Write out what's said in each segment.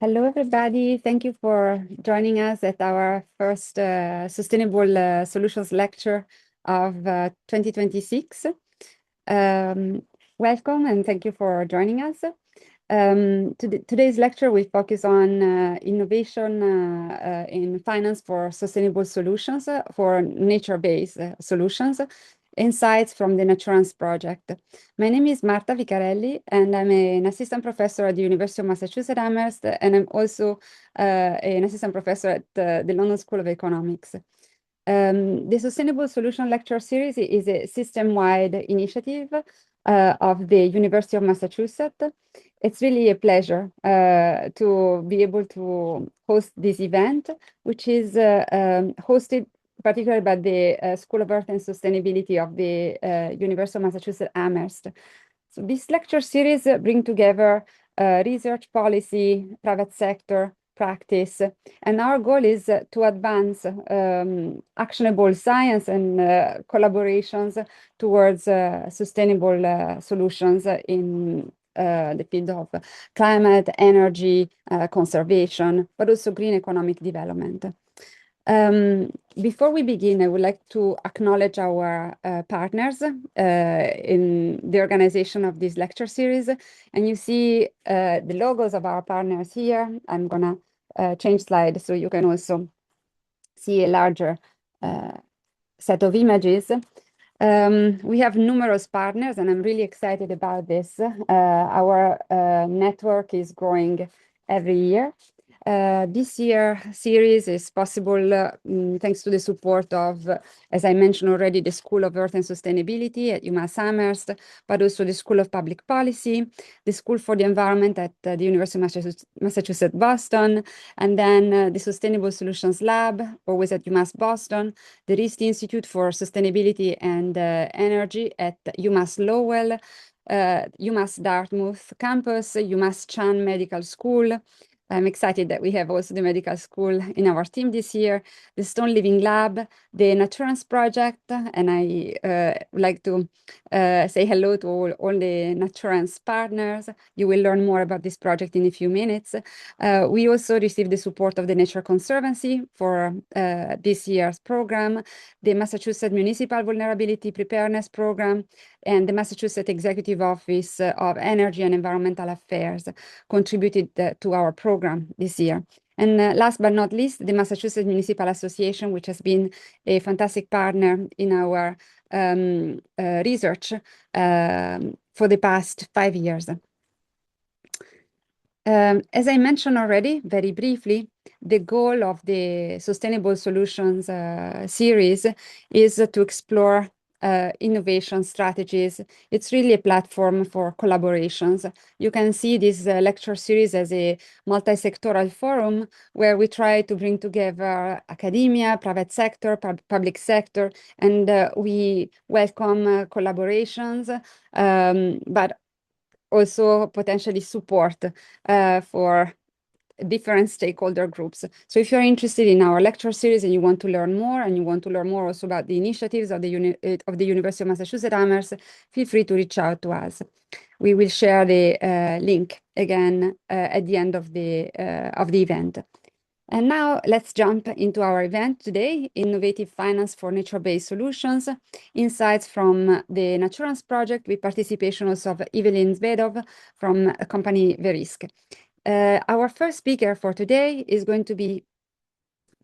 Hello, everybody. Thank you for joining us at our first Sustainable Solutions lecture of 2026. Welcome and thank you for joining us. Today's lecture will focus on innovation in finance for sustainable solutions, for nature-based solutions, insights from the NATURANCE project. My name is Marta Vicarelli, and I'm an assistant professor at the University of Massachusetts Amherst, and I'm also an assistant professor at the London School of Economics. The Sustainable Solution Lecture Series is a system-wide initiative of the University of Massachusetts. It's really a pleasure to be able to host this event, which is hosted particularly by the School of Earth and Sustainability of the University of Massachusetts Amherst. So this lecture series bring together research, policy, private sector, practice, and our goal is to advance actionable science and collaborations towards sustainable solutions in the field of climate, energy, conservation, but also green economic development. Before we begin, I would like to acknowledge our partners in the organization of this lecture series. And you see the logos of our partners here. I'm gonna change slide so you can also see a larger set of images. We have numerous partners, and I'm really excited about this. Our network is growing every year. This year series is possible thanks to the support of, as I mentioned already, the School of Earth and Sustainability at UMass Amherst, but also the School of Public Policy, the School for the Environment at the University of Massachusetts Boston, and then the Sustainable Solutions Lab, always at UMass Boston, the RIST Institute for Sustainability and Energy at UMass Lowell, UMass Dartmouth campus, UMass Chan Medical School. I'm excited that we have also the medical school in our team this year, the Stone Living Lab, the NATURANCE project, and I would like to say hello to all the NATURANCE partners. You will learn more about this project in a few minutes. We also received the support of the Nature Conservancy for this year's program, the Massachusetts Municipal Vulnerability Preparedness Program, and the Massachusetts Executive Office of Energy and Environmental Affairs contributed to our program this year. And last but not least, the Massachusetts Municipal Association, which has been a fantastic partner in our research for the past 5 years. As I mentioned already, very briefly, the goal of the Sustainable Solutions series is to explore innovation strategies. It's really a platform for collaborations. You can see this lecture series as a multi-sectoral forum where we try to bring together academia, private sector, public sector, and we welcome collaborations, but also potentially support for different stakeholder groups. So if you're interested in our lecture series and you want to learn more, and you want to learn more also about the initiatives of the University of Massachusetts Amherst, feel free to reach out to us. We will share the link again at the end of the event. And now let's jump into our event today, Innovative Finance for Nature-Based Solutions, Insights from the NATURANCE project with participation also of Evelyn Zvedov from a company Verisk. Our first speaker for today is going to be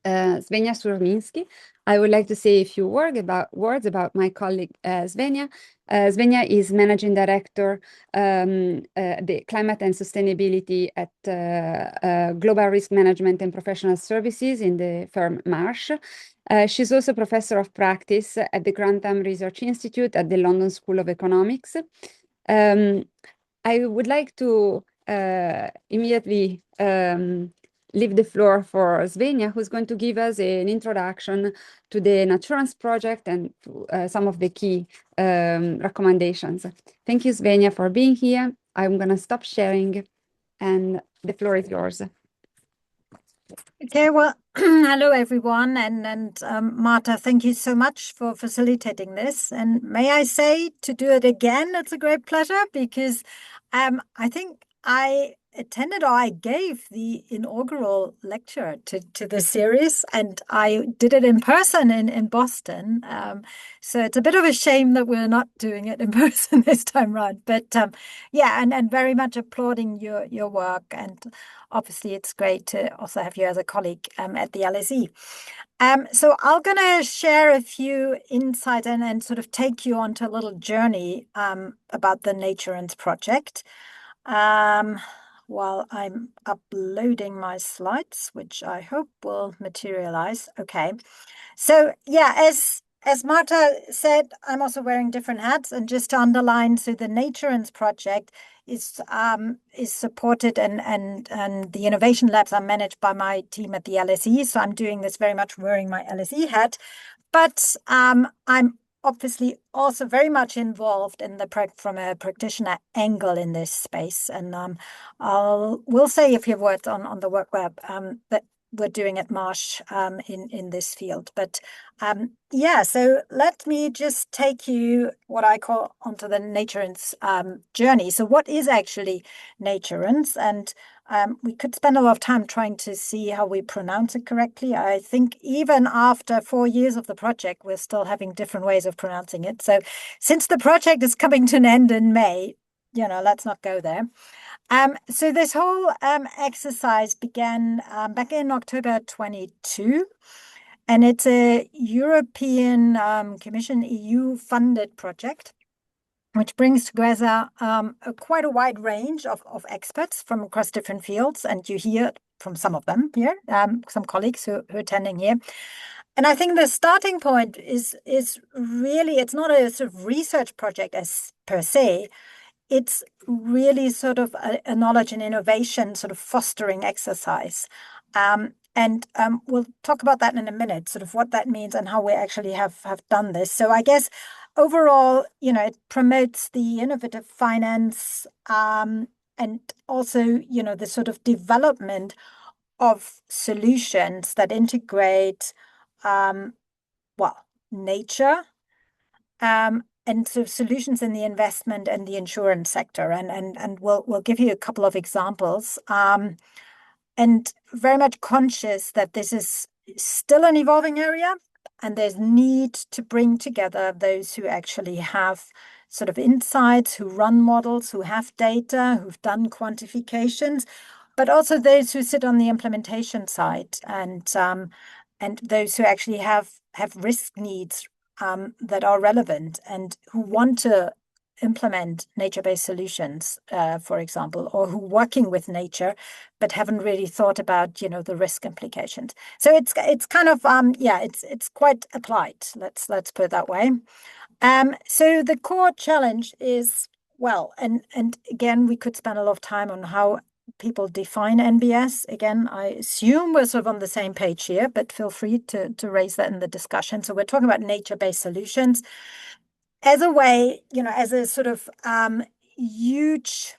Svenja Surminski. I would like to say a few words about my colleague Svenja. Svenja is Managing Director, the Climate and Sustainability at Global Risk Management and Professional Services in the firm Marsh. She's also Professor of Practice at the Grantham Research Institute at the London School of Economics. I would like to immediately leave the floor for Svenja, who's going to give us an introduction to the NATURANCE project and to, some of the key recommendations. Thank you, Svenja, for being here. I'm going to stop sharing, and the floor is yours. Okay, well, hello everyone, and Marta, thank you so much for facilitating this. And may I say, to do it again, it's a great pleasure, because I think I attended, or I gave the inaugural lecture to the series, and I did it in person in Boston. So it's a bit of a shame that we're not doing it in person this time around. But yeah, and very much applauding your work. And obviously, it's great to also have you as a colleague at the LSE. So I'm going to share a few insights and sort of take you onto a little journey about the NATURANCE project. While I'm uploading my slides, which I hope will materialize. Okay. So yeah, as Marta said, I'm also wearing different hats, and just to underline, so the NATURANCE project is supported and the innovation labs are managed by my team at the LSE. So I'm doing this very much wearing my LSE hat, but I'm obviously also very much involved in from a practitioner angle in this space. And we'll say a few words on the work that we're doing at Marsh in this field. But yeah, so let me just take you what I call onto the NATURANCE journey. So what is actually NATURANCE? And we could spend a lot of time trying to see how we pronounce it correctly. I think even after 4 years of the project, we're still having different ways of pronouncing it. So since the project is coming to an end in May, let's not go there. So this whole exercise began back in October 22, and it's a European Commission EU-funded project, which brings together quite a wide range of experts from across different fields. And you hear from some of them here, some colleagues who are attending here. And I think the starting point is really, it's not a sort of research project as per se. It's really sort of a knowledge and innovation sort of fostering exercise. And we'll talk about that in a minute, sort of what that means and how we actually have done this. So I guess overall, it promotes the innovative finance and also, the sort of development of solutions that integrate, nature, and sort of solutions in the investment and the insurance sector. And we'll give you a couple of examples. And very much conscious that this is still an evolving area, and there's need to bring together those who actually have sort of insights, who run models, who have data, who've done quantifications, but also those who sit on the implementation side and those who actually have risk needs that are relevant and who want to implement nature-based solutions, for example, or who are working with nature but haven't really thought about, the risk implications. So it's kind of it's quite applied. Let's put it that way. So the core challenge is, and again, we could spend a lot of time on how people define NBS. Again, I assume we're sort of on the same page here, but feel free to raise that in the discussion. So we're talking about nature-based solutions as a way, as a sort of huge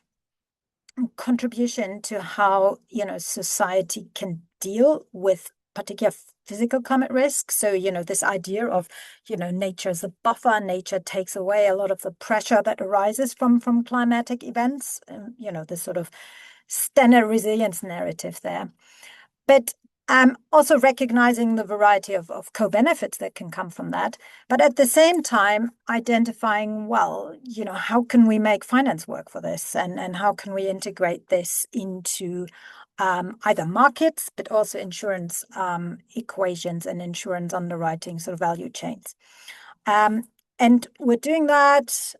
contribution to how, society can deal with particular physical climate risk. So, this idea of, nature as a buffer, nature takes away a lot of the pressure that arises from climatic events, this sort of standard resilience narrative there. But also recognizing the variety of co-benefits that can come from that, but at the same time identifying, how can we make finance work for this, and how can we integrate this into either markets, but also insurance equations and insurance underwriting sort of value chains. And we're doing that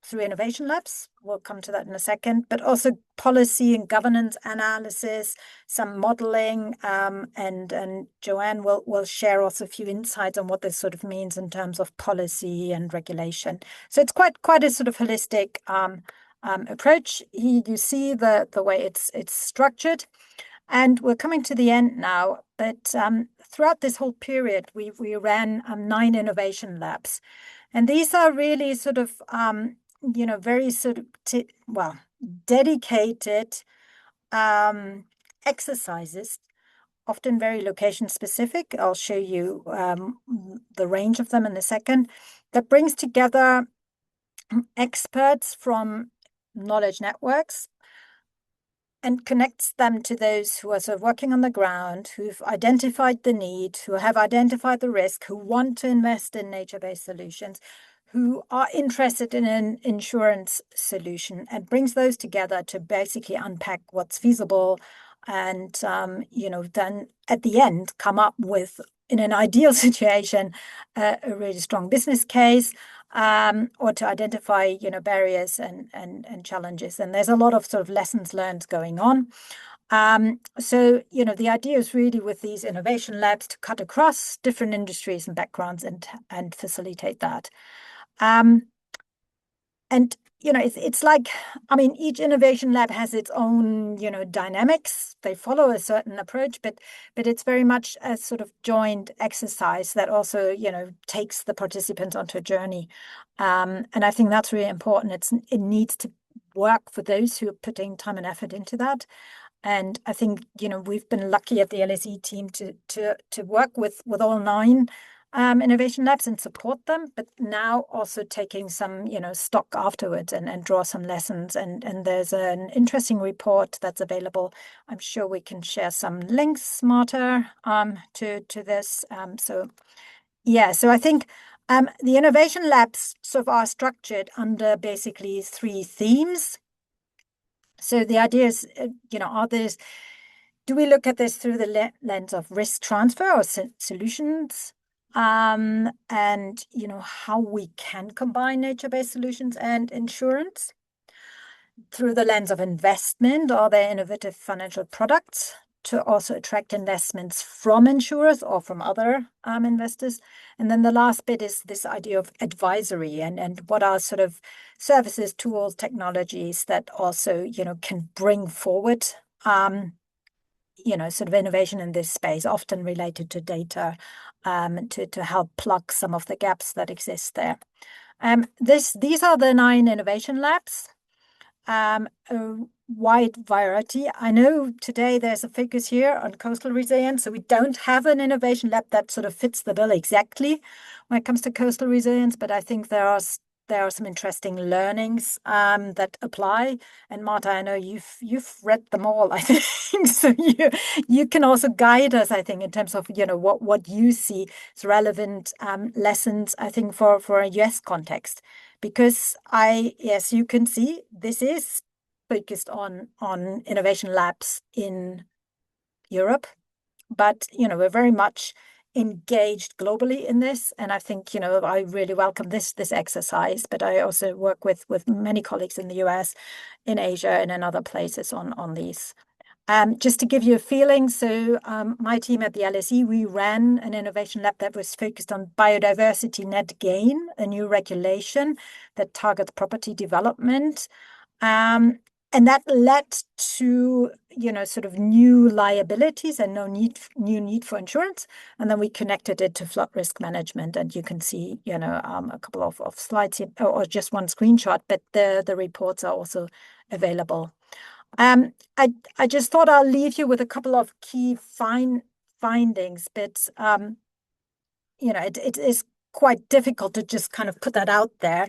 through innovation labs. We'll come to that in a second, but also policy and governance analysis, some modeling, and Joanne will share also a few insights on what this sort of means in terms of policy and regulation. So it's quite a sort of holistic approach. Here you see the way it's structured. And we're coming to the end now, but throughout this whole period, we ran 9 innovation labs. And these are really sort of very sort of dedicated exercises, often very location specific. I'll show you the range of them in a second. That brings together experts from knowledge networks, and connects them to those who are sort of working on the ground, who've identified the need, who have identified the risk, who want to invest in nature-based solutions, who are interested in an insurance solution, and brings those together to basically unpack what's feasible and, then at the end come up with, in an ideal situation, a really strong business case, or to identify, barriers and challenges. And there's a lot of sort of lessons learned going on. So, the idea is really with these innovation labs to cut across different industries and backgrounds and facilitate that. And it's like, each innovation lab has its own, dynamics. They follow a certain approach, but it's very much a sort of joint exercise that also, takes the participants onto a journey. And I think that's really important. It needs to work for those who are putting time and effort into that. And I think, we've been lucky at the LSE team to work with all 9 innovation labs and support them, but now also taking some, stock afterwards and draw some lessons. And there's an interesting report that's available. I'm sure we can share some links, Marta, to this. So I think the innovation labs sort of are structured under basically 3 themes. So the idea is, do we look at this through the lens of risk transfer or solutions? And, how we can combine nature-based solutions and insurance? Through the lens of investment, are there innovative financial products to also attract investments from insurers or from other investors? And then the last bit is this idea of advisory and what are sort of services, tools, technologies that also, can bring forward, sort of innovation in this space, often related to data, to help plug some of the gaps that exist there. These are the 9 innovation labs. A wide variety. I know today there's a focus here on coastal resilience, so we don't have an innovation lab that sort of fits the bill exactly when it comes to coastal resilience, but I think there are some interesting learnings that apply. And Marta, I know you've read them all, I think, so you can also guide us, I think, in terms of what you see as relevant lessons, I think, for a US context. Because yes, you can see this is focused on innovation labs in Europe, but we're very much engaged globally in this, and I think I really welcome this exercise. But I also work with many colleagues in the US, in Asia, and in other places on these. Just to give you a feeling, so my team at the LSE, we ran an innovation lab that was focused on biodiversity net gain, a new regulation that targets property development. And that led to, sort of new liabilities and new need for insurance. And then we connected it to flood risk management. And you can see, a couple of slides here, or just one screenshot, but the reports are also available. I just thought I'll leave you with a couple of key findings, but it is quite difficult to just kind of put that out there.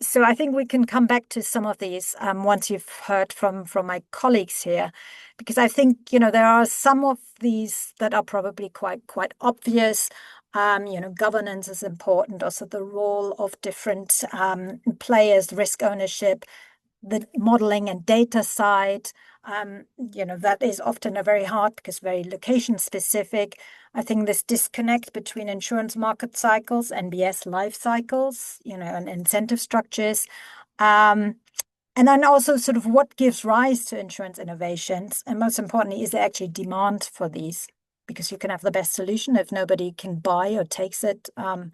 So I think we can come back to some of these once you've heard from my colleagues here, because I think there are some of these that are probably quite obvious. Governance is important, also the role of different players, risk ownership, the modeling and data side, that is often a very hard because very location specific. I think this disconnect between insurance market cycles, NBS life cycles, and incentive structures. And then also sort of what gives rise to insurance innovations. And most importantly, is there actually demand for these? Because you can have the best solution if nobody can buy or takes it, then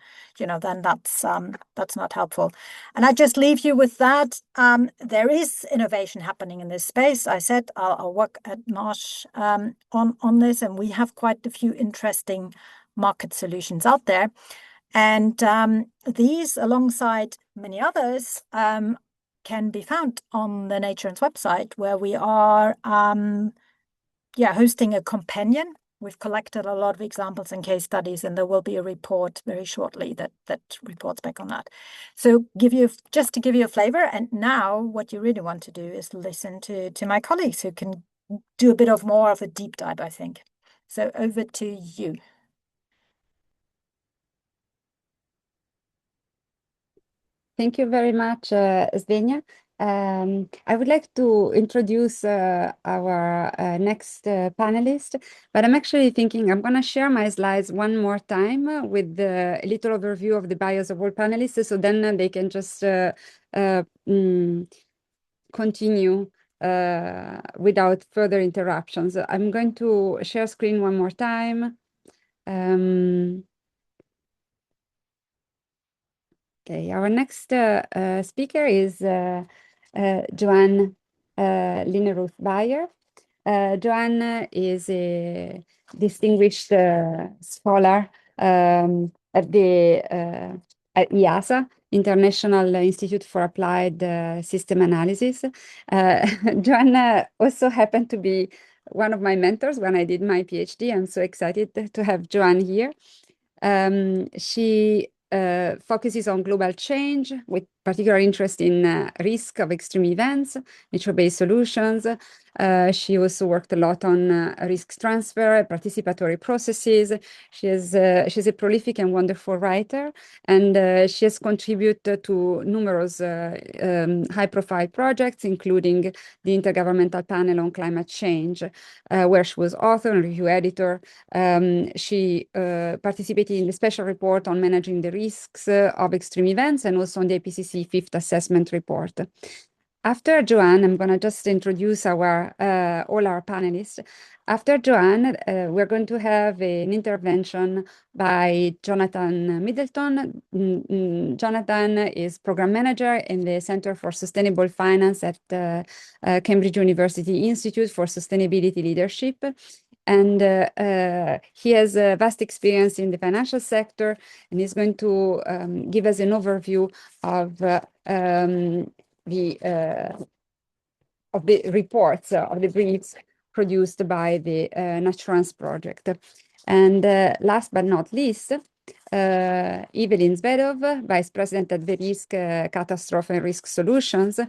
that's not helpful. And I just leave you with that. There is innovation happening in this space. I said I'll work at Marsh on this, and we have quite a few interesting market solutions out there. And these, alongside many others, can be found on the NATURANCE website, where we are hosting a companion we've collected a lot of examples and case studies, and there will be a report very shortly that reports back on that. So just to give you a flavor, and now what you really want to do is listen to my colleagues who can do a bit of more of a deep dive, I think. So over to you. Thank you very much, Svenja. I would like to introduce our next panelist, but I'm actually thinking I'm going to share my slides one more time with a little overview of the bios of all panelists, so then they can just continue without further interruptions. I'm going to share screen one more time. Okay, our next speaker is Joanne Lineruth Bayer. Joanne is a distinguished scholar at IIASA, International Institute for Applied System Analysis. Joanne also happened to be one of my mentors when I did my PhD. I'm so excited to have Joanne here. She focuses on global change with particular interest in risk of extreme events, nature-based solutions. She also worked a lot on risk transfer, participatory processes. She's a prolific and wonderful writer, and she has contributed to numerous high-profile projects, including the Intergovernmental Panel on Climate Change, where she was author and review editor. She participated in the special report on managing the risks of extreme events and also on the IPCC Fifth Assessment Report. After Joanne, I'm going to just introduce all our panelists. After Joanne, we're going to have an intervention by Jonathan Middleton. Jonathan is program manager in the Center for Sustainable Finance at Cambridge University Institute for Sustainability Leadership. And he has a vast experience in the financial sector, and he's going to give us an overview of the reports, of the briefs produced by the NATURANCE project. And last but not least, Evelyn Zvedov, Vice President at Verisk Catastrophe and Risk Solutions,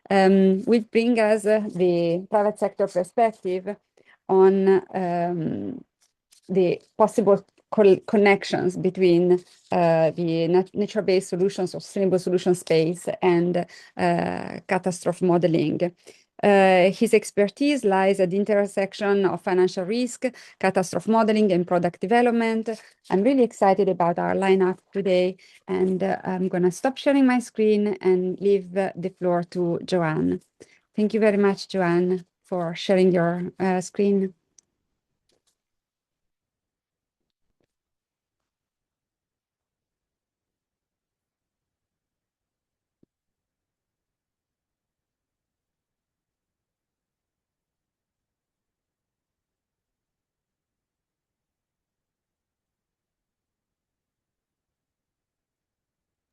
will bring us the private sector perspective on the possible connections between the nature-based solutions or sustainable solution space and catastrophe modeling. His expertise lies at the intersection of financial risk, catastrophe modeling, and product development. I'm really excited about our lineup today, and I'm going to stop sharing my screen and leave the floor to Joanne. Thank you very much, Joanne, for sharing your screen.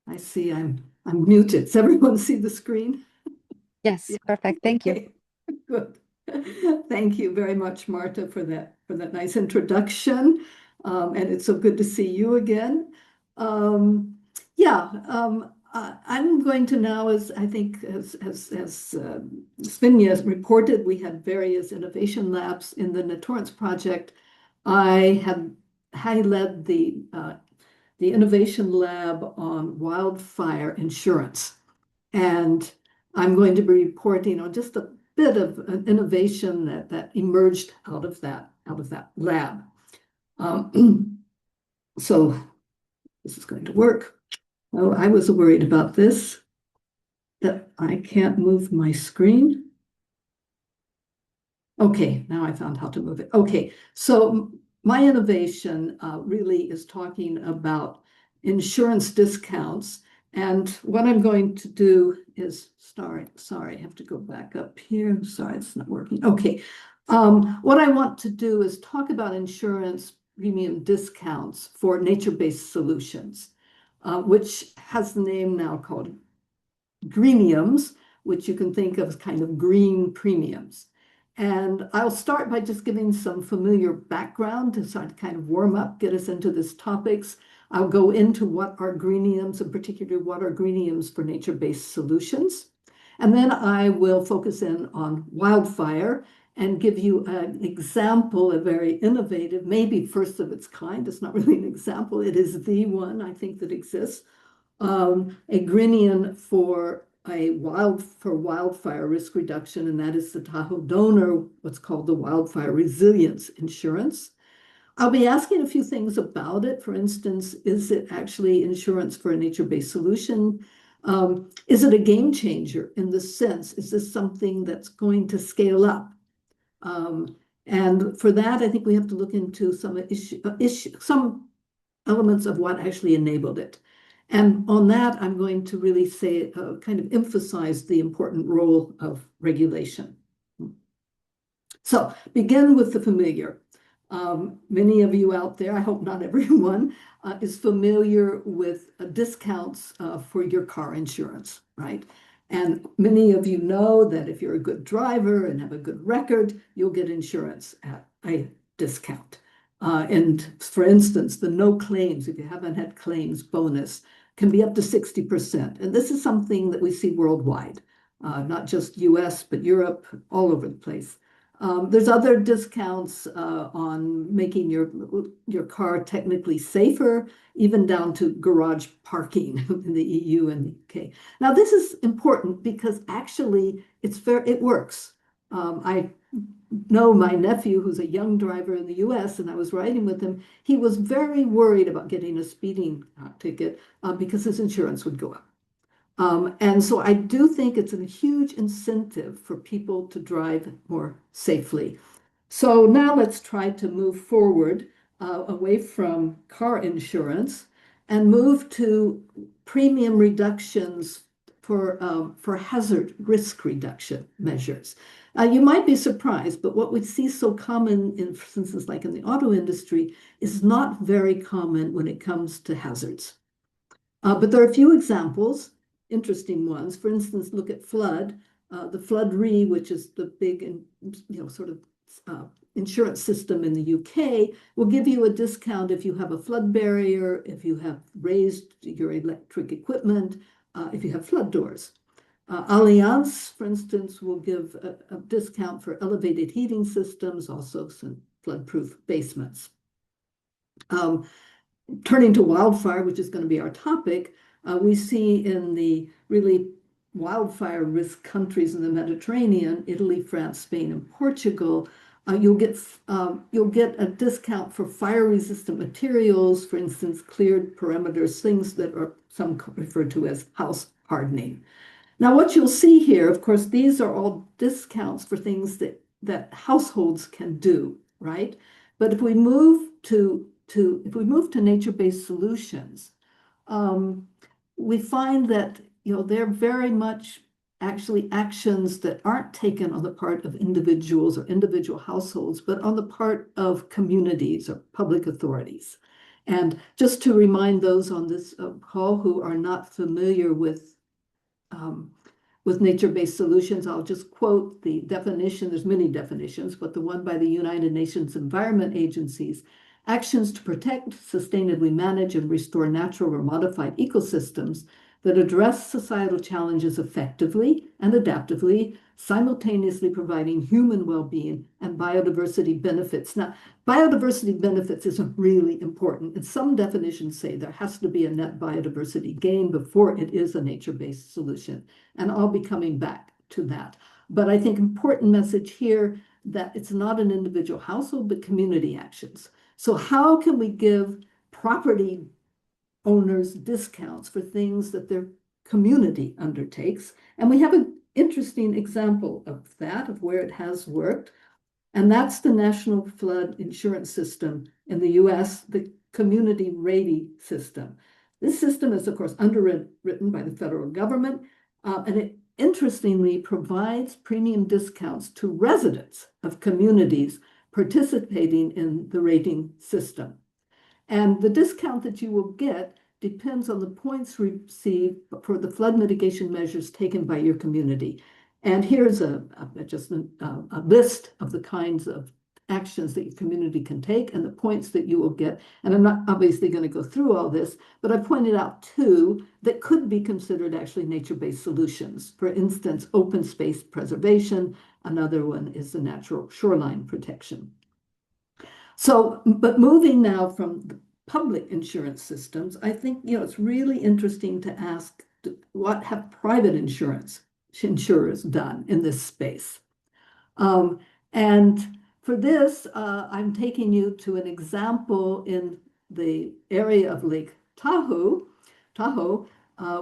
I see I'm muted. Does everyone see the screen? Yes, yeah. Perfect. Thank you. Good. Thank you very much, Marta, for that nice introduction. And it's so good to see you again. I'm going to now, as I think as Svenja reported, we had various innovation labs in the NATURANCE project. I led the innovation lab on wildfire insurance. And I'm going to be reporting on just a bit of an innovation that emerged out of that lab. So this is going to work. Oh, I was worried about this, that I can't move my screen. Okay, now I found how to move it. Okay, so my innovation really is talking about insurance discounts. And what I'm going to do is, sorry, I have to go back up here. Sorry, it's not working. Okay, what I want to do is talk about insurance premium discounts for nature-based solutions, which has the name now called greeniums, which you can think of as kind of green premiums. And I'll start by just giving some familiar background to sort of kind of warm up, get us into this topics. I'll go into what are greeniums, and particularly what are greeniums for nature-based solutions. And then I will focus in on wildfire and give you an example, a very innovative, maybe first of its kind. It's not really an example. It is the one I think that exists. A greenium for wildfire risk reduction, and that is the Tahoe donor, what's called the Wildfire Resilience Insurance. I'll be asking a few things about it. For instance, is it actually insurance for a nature-based solution? Is it a game changer in the sense, is this something that's going to scale up? And for that, I think we have to look into some elements of what actually enabled it. And on that, I'm going to really say, kind of emphasize the important role of regulation. So begin with the familiar. Many of you out there, I hope not everyone, is familiar with discounts for your car insurance, right? And many of you know that if you're a good driver and have a good record, you'll get insurance at a discount. And for instance, the no claims, if you haven't had claims bonus, can be up to 60%. And this is something that we see worldwide, not just US, but Europe, all over the place. There's other discounts on making your car technically safer, even down to garage parking in the EU and the UK. Now, this is important because actually it works. I know my nephew, who's a young driver in the US, and I was riding with him. He was very worried about getting a speeding ticket because his insurance would go up. And so I do think it's a huge incentive for people to drive more safely. So now let's try to move forward away from car insurance and move to premium reductions for hazard risk reduction measures. You might be surprised, but what we see so common in, for instance, like in the auto industry, is not very common when it comes to hazards. But there are a few examples, interesting ones. For instance, look at flood. The Flood Re, which is the big, sort of insurance system in the UK, will give you a discount if you have a flood barrier, if you have raised your electric equipment, if you have flood doors. Allianz, for instance, will give a discount for elevated heating systems, also some flood-proof basements. Turning to wildfire, which is going to be our topic, we see in the really wildfire risk countries in the Mediterranean, Italy, France, Spain, and Portugal, you'll get a discount for fire-resistant materials, for instance, cleared perimeters, things that are some referred to as house hardening. Now, what you'll see here, of course, these are all discounts for things that households can do, right? But if we move to nature-based solutions, we find that they're very much actually actions that aren't taken on the part of individuals or individual households, but on the part of communities or public authorities. And just to remind those on this call who are not familiar with nature-based solutions, I'll just quote the definition. There's many definitions, but the one by the United Nations Environment Agencies: actions to protect, sustainably manage, and restore natural or modified ecosystems that address societal challenges effectively and adaptively, simultaneously providing human well-being and biodiversity benefits. Now, biodiversity benefits is really important. And some definitions say there has to be a net biodiversity gain before it is a nature-based solution. And I'll be coming back to that. But I think important message here that it's not an individual household, but community actions. So how can we give property owners discounts for things that their community undertakes? And we have an interesting example of that, of where it has worked. And that's the National Flood Insurance System in the US, the community rating system. This system is, of course, underwritten by the federal government, and it interestingly provides premium discounts to residents of communities participating in the rating system. And the discount that you will get depends on the points received for the flood mitigation measures taken by your community. And here's just a list of the kinds of actions that your community can take and the points that you will get. And I'm not obviously going to go through all this, but I pointed out two that could be considered actually nature-based solutions. For instance, open space preservation. Another one is the natural shoreline protection. So, but moving now from the public insurance systems, I think, it's really interesting to ask, what have private insurers done in this space? And for this, I'm taking you to an example in the area of Lake Tahoe,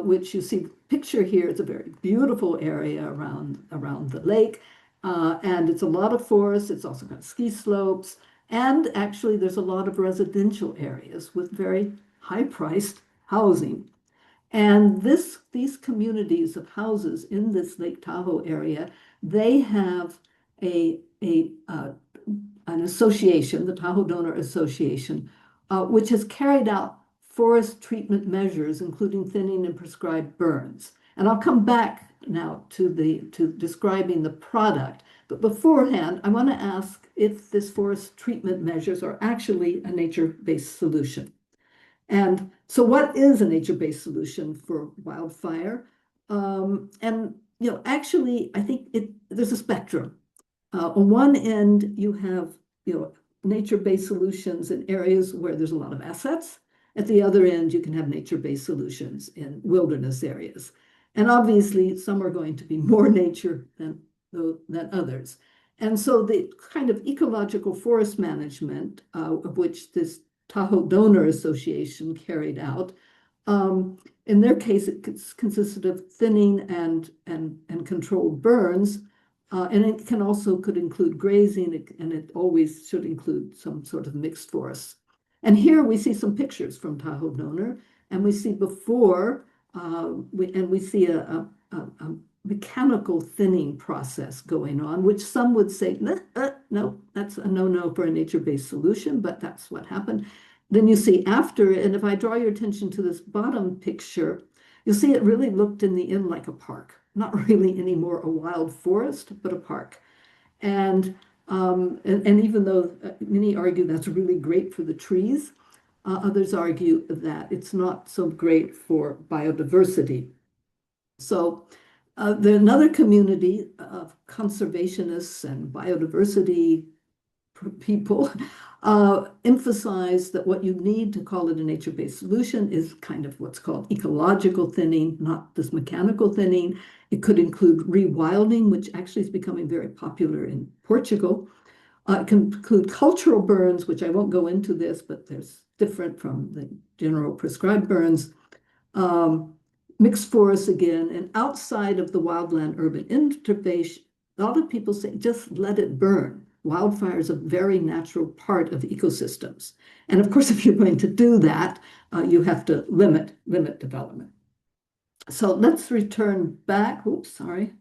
which you see picture here. It's a very beautiful area around the lake, and it's a lot of forest. It's also got ski slopes, and actually there's a lot of residential areas with very high-priced housing. And these communities of houses in this Lake Tahoe area, they have an association, the Tahoe Donor Association, which has carried out forest treatment measures, including thinning and prescribed burns. And I'll come back now to describing the product. But beforehand, I want to ask if this forest treatment measures are actually a nature-based solution. And so what is a nature-based solution for wildfire? Actually, I think there's a spectrum. On one end, you have, nature-based solutions in areas where there's a lot of assets. At the other end, you can have nature-based solutions in wilderness areas. And obviously, some are going to be more nature than others. And so the kind of ecological forest management, of which this Tahoe Donor Association carried out, in their case, it consisted of thinning and controlled burns. And it could include grazing, and it always should include some sort of mixed forest. And here we see some pictures from Tahoe Donor, and we see before, we see a mechanical thinning process going on, which some would say, no, that's a no-no for a nature-based solution, but that's what happened. Then you see after, and if I draw your attention to this bottom picture, you'll see it really looked in the end like a park. Not really anymore a wild forest, but a park. And even though many argue that's really great for the trees, others argue that it's not so great for biodiversity. So there's another community of conservationists and biodiversity people emphasize that what you need to call it a nature-based solution is kind of what's called ecological thinning, not this mechanical thinning. It could include rewilding, which actually is becoming very popular in Portugal. It can include cultural burns, which I won't go into this, but there's different from the general prescribed burns. Mixed forests again, and outside of the wildland-urban interface, a lot of people say just let it burn. Wildfire is a very natural part of ecosystems. And of course, if you're going to do that, you have to limit development. So let's return back. Oops, sorry.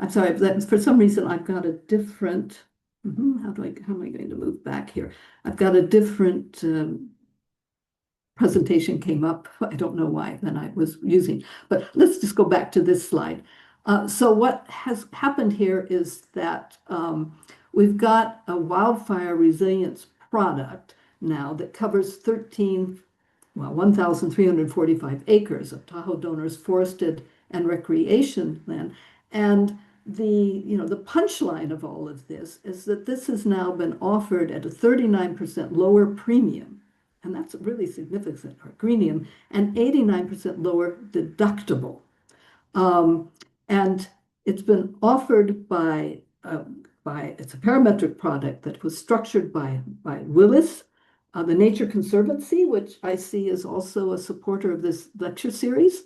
I'm sorry, for some reason I've got a different, how am I going to move back here? I've got a different presentation came up. I don't know why than I was using, but let's just go back to this slide. So what has happened here is that we've got a wildfire resilience product now that covers 1,345 acres of Tahoe Donor's forested and recreation land. And the punchline of all of this is that this has now been offered at a 39% lower premium, and that's really significant, or premium, and 89% lower deductible. And it's been offered by it's a parametric product that was structured by Willis, the Nature Conservancy, which I see is also a supporter of this lecture series,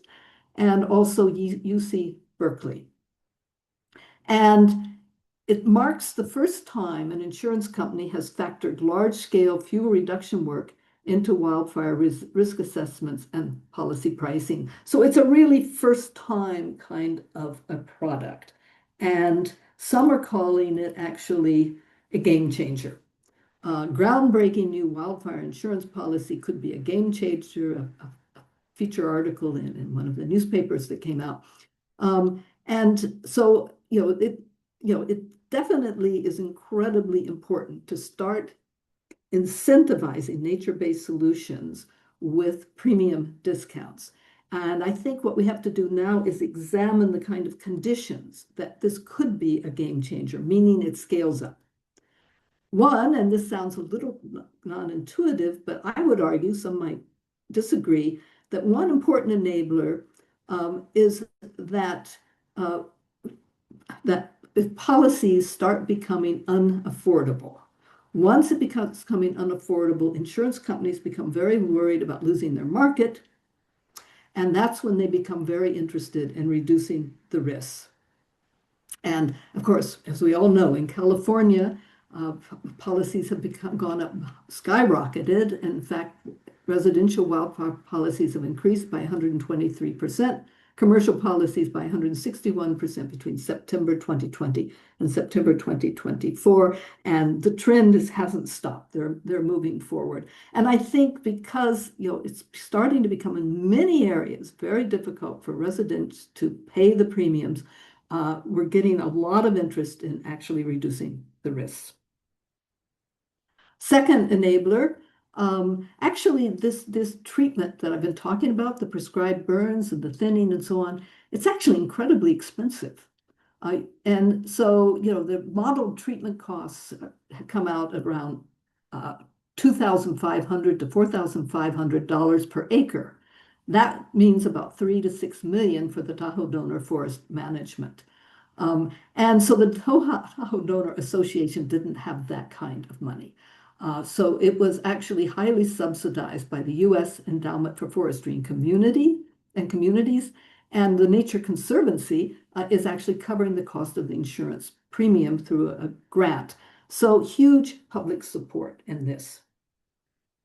and also UC Berkeley. And it marks the first time an insurance company has factored large-scale fuel reduction work into wildfire risk assessments and policy pricing. So it's a really first-time kind of a product. And some are calling it actually a game changer. Groundbreaking new wildfire insurance policy could be a game changer, a feature article in one of the newspapers that came out. And so, it definitely is incredibly important to start incentivizing nature-based solutions with premium discounts. And I think what we have to do now is examine the kind of conditions that this could be a game changer, meaning it scales up. One, and this sounds a little non-intuitive, but I would argue, some might disagree, that one important enabler is that if policies start becoming unaffordable. Once it becomes becoming unaffordable, insurance companies become very worried about losing their market, and that's when they become very interested in reducing the risks. And of course, as we all know, in California, policies have gone up, skyrocketed. In fact, residential wildfire policies have increased by 123%, commercial policies by 161% between September 2020 and September 2024. And the trend hasn't stopped. They're moving forward. And I think because it's starting to become in many areas very difficult for residents to pay the premiums, we're getting a lot of interest in actually reducing the risks. Second enabler, actually this treatment that I've been talking about, the prescribed burns and the thinning and so on, it's actually incredibly expensive. And so, the modeled treatment costs come out at around $2,500 to $4,500 per acre. That means about $3 to $6 million for the Tahoe Donor Forest Management. And so the Tahoe Donor Association didn't have that kind of money. So it was actually highly subsidized by the U.S. Endowment for Forestry and Communities, and the Nature Conservancy is actually covering the cost of the insurance premium through a grant. So huge public support in this.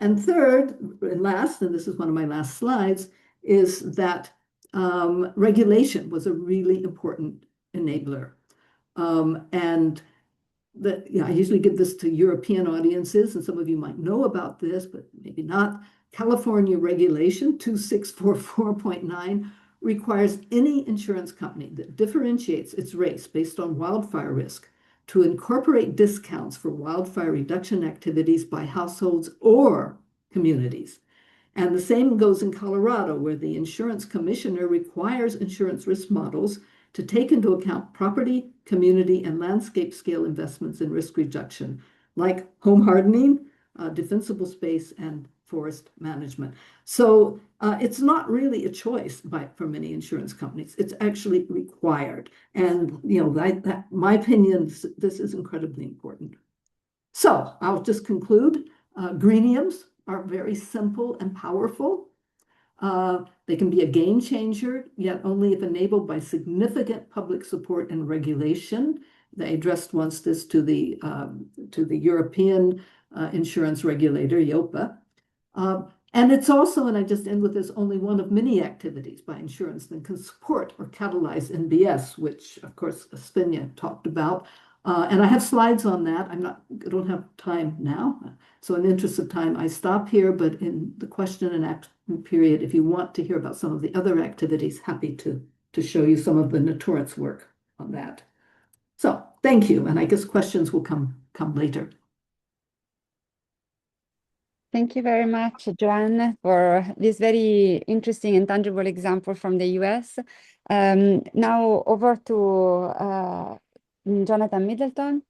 And third and last, and this is one of my last slides, is that regulation was a really important enabler. And I usually give this to European audiences, and some of you might know about this, but maybe not. California regulation 2644.9 requires any insurance company that differentiates its rates based on wildfire risk to incorporate discounts for wildfire reduction activities by households or communities. And the same goes in Colorado, where the insurance commissioner requires insurance risk models to take into account property, community, and landscape scale investments in risk reduction, like home hardening, defensible space, and forest management. So it's not really a choice for many insurance companies. It's actually required. And my opinion, this is incredibly important. So I'll just conclude. Greeniums are very simple and powerful. They can be a game changer, yet only if enabled by significant public support and regulation. They addressed once this to the European insurance regulator, EIOPA. And it's also, and I just end with this, only one of many activities by insurance that can support or catalyze NBS, which of course Svenja talked about. And I have slides on that. I don't have time now. So in the interest of time, I stop here, but in the question and answer period, if you want to hear about some of the other activities, happy to show you some of the NATURANCE work on that. So thank you. And I guess questions will come later. Thank you very much, Joanne, for this very interesting and tangible example from the US. Now over to Jonathan Middleton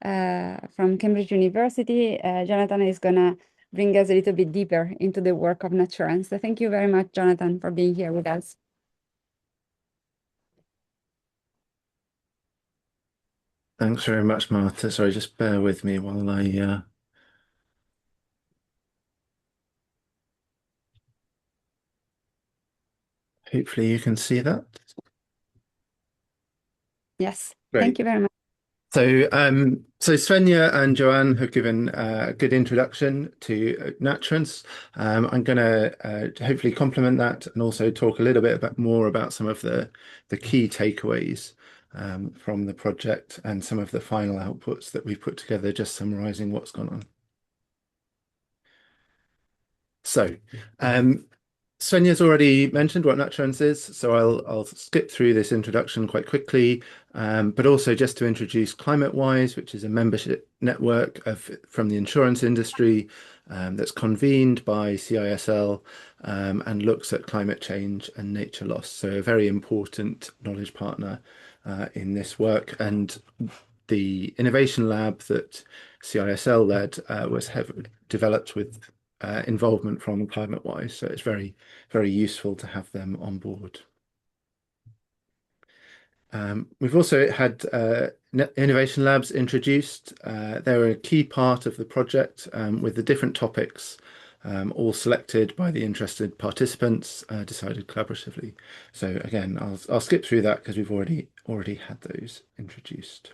from Cambridge University. Jonathan is going to bring us a little bit deeper into the work of NATURANCE. So thank you very much, Jonathan, for being here with us. Thanks very much, Martha. Sorry, just bear with me while I... Hopefully you can see that. Yes, Great. Thank you very much. So, Svenja and Joanne have given a good introduction to NATURANCE. I'm going to hopefully complement that and also talk a little bit more about some of the key takeaways from the project and some of the final outputs that we've put together, just summarising what's gone on. So, Svenja's already mentioned what NATURANCE is, so I'll skip through this introduction quite quickly, but also just to introduce ClimateWise, which is a membership network from the insurance industry that's convened by CISL and looks at climate change and nature loss. So a very important knowledge partner in this work. And the innovation lab that CISL led was heavily developed with involvement from ClimateWise, so it's very, very useful to have them on board. We've also had innovation labs introduced. They're a key part of the project with the different topics all selected by the interested participants, decided collaboratively. So again, I'll skip through that because we've already had those introduced.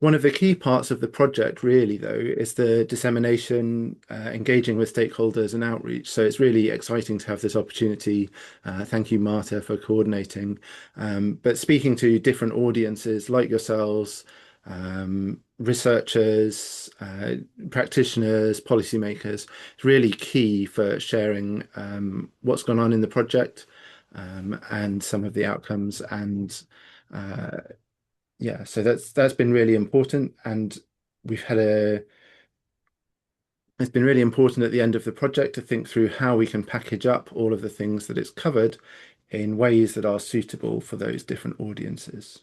One of the key parts of the project really, though, is the dissemination, engaging with stakeholders and outreach. So it's really exciting to have this opportunity. Thank you, Marta, for coordinating. But speaking to different audiences like yourselves, researchers, practitioners, policymakers, it's really key for sharing what's gone on in the project and some of the outcomes and yeah, so that's been really important, and it's been really important at the end of the project to think through how we can package up all of the things that it's covered in ways that are suitable for those different audiences.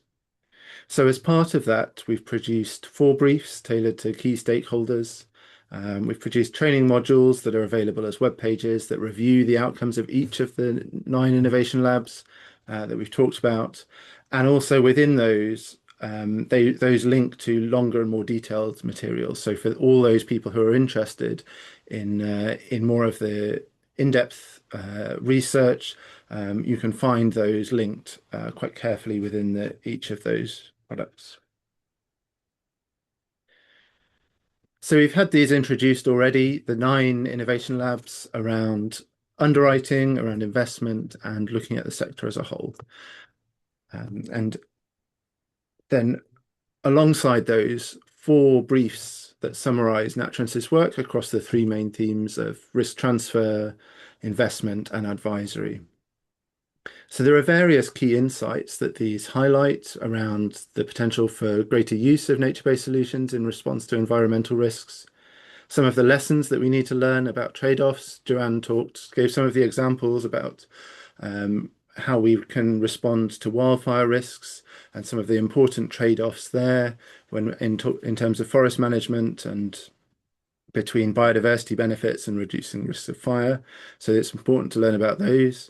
So as part of that, we've produced 4 briefs tailored to key stakeholders. We've produced training modules that are available as web pages that review the outcomes of each of the 9 innovation labs that we've talked about. And also within those, those link to longer and more detailed materials. So for all those people who are interested in more of the in-depth research, you can find those linked quite carefully within each of those products. So we've had these introduced already, the 9 innovation labs around underwriting, around investment, and looking at the sector as a whole. And then alongside those 4 briefs that summarize NatUrance's work across the 3 main themes of risk transfer, investment, and advisory. So there are various key insights that these highlight around the potential for greater use of nature-based solutions in response to environmental risks. Some of the lessons that we need to learn about trade-offs. Joanne gave some of the examples about how we can respond to wildfire risks and some of the important trade-offs there when in terms of forest management and between biodiversity benefits and reducing risks of fire. So it's important to learn about those.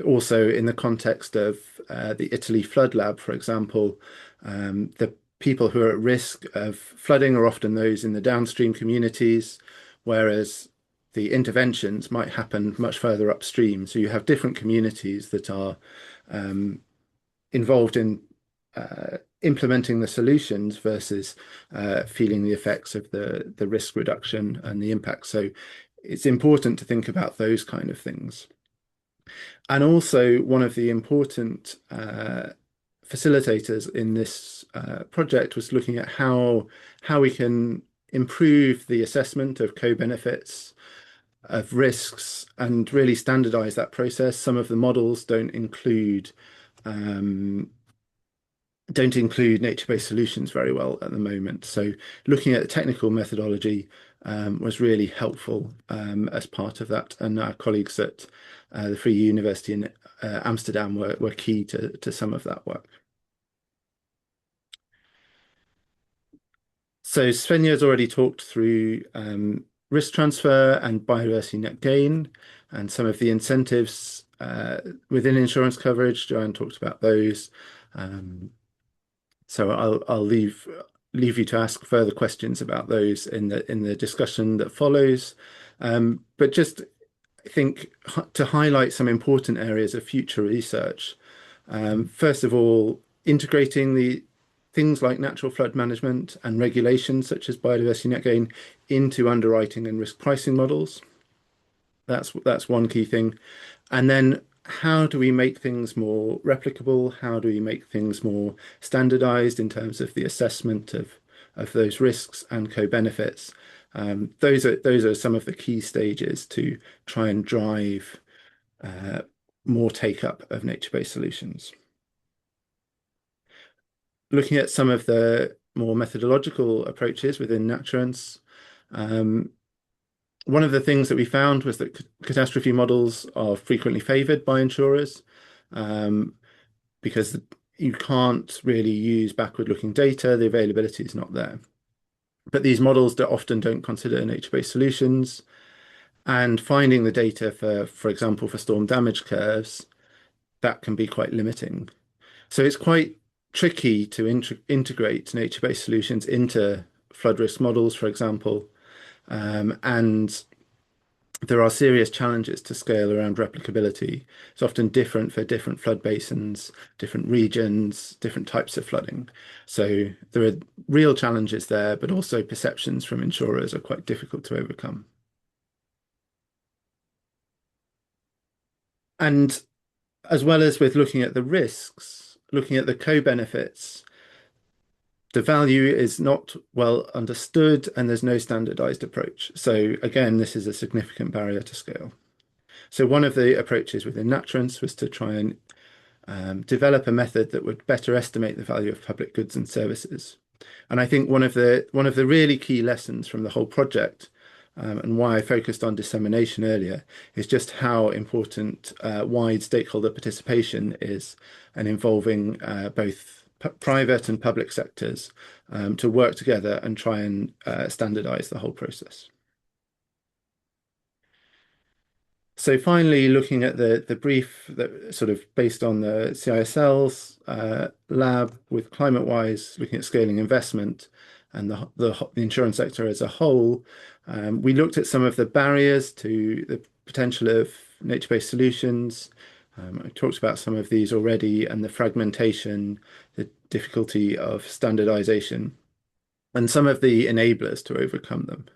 Also in the context of the Italy Flood Lab, for example, the people who are at risk of flooding are often those in the downstream communities, whereas the interventions might happen much further upstream. So you have different communities that are involved in implementing the solutions versus feeling the effects of the risk reduction and the impact. So it's important to think about those kind of things. And also one of the important facilitators in this project was looking at how we can improve the assessment of co-benefits, of risks, and really standardize that process. Some of the models don't include nature-based solutions very well at the moment. So looking at the technical methodology was really helpful as part of that. And our colleagues at the Free University in Amsterdam were key to some of that work. So Svenja has already talked through risk transfer and biodiversity net gain and some of the incentives within insurance coverage. Joanne talked about those. So I'll leave you to ask further questions about those in the discussion that follows. But just I think to highlight some important areas of future research. First of all, integrating the things like natural flood management and regulations such as biodiversity net gain into underwriting and risk pricing models. That's one key thing. And then how do we make things more replicable? How do we make things more standardized in terms of the assessment of those risks and co-benefits? Those are some of the key stages to try and drive more take-up of nature-based solutions. Looking at some of the more methodological approaches within NATURANCE, one of the things that we found was that catastrophe models are frequently favored by insurers because you can't really use backward-looking data. The availability is not there. But these models often don't consider nature-based solutions, and finding the data for example, for storm damage curves, that can be quite limiting. So it's quite tricky to integrate nature-based solutions into flood risk models, for example, and there are serious challenges to scale around replicability. It's often different for different flood basins, different regions, different types of flooding. So there are real challenges there, but also perceptions from insurers are quite difficult to overcome. And as well as with looking at the risks, looking at the co-benefits, the value is not well understood and there's no standardized approach. So again, this is a significant barrier to scale. So one of the approaches within NATURANCE was to try and develop a method that would better estimate the value of public goods and services. And I think one of the really key lessons from the whole project, and why I focused on dissemination earlier, is just how important wide stakeholder participation is, and involving both private and public sectors to work together and try and standardize the whole process. So finally, looking at the brief that sort of based on the CISL's lab with ClimateWise, looking at scaling investment and the insurance sector as a whole, we looked at some of the barriers to the potential of nature-based solutions. I talked about some of these already, and the fragmentation, the difficulty of standardization, and some of the enablers to overcome them.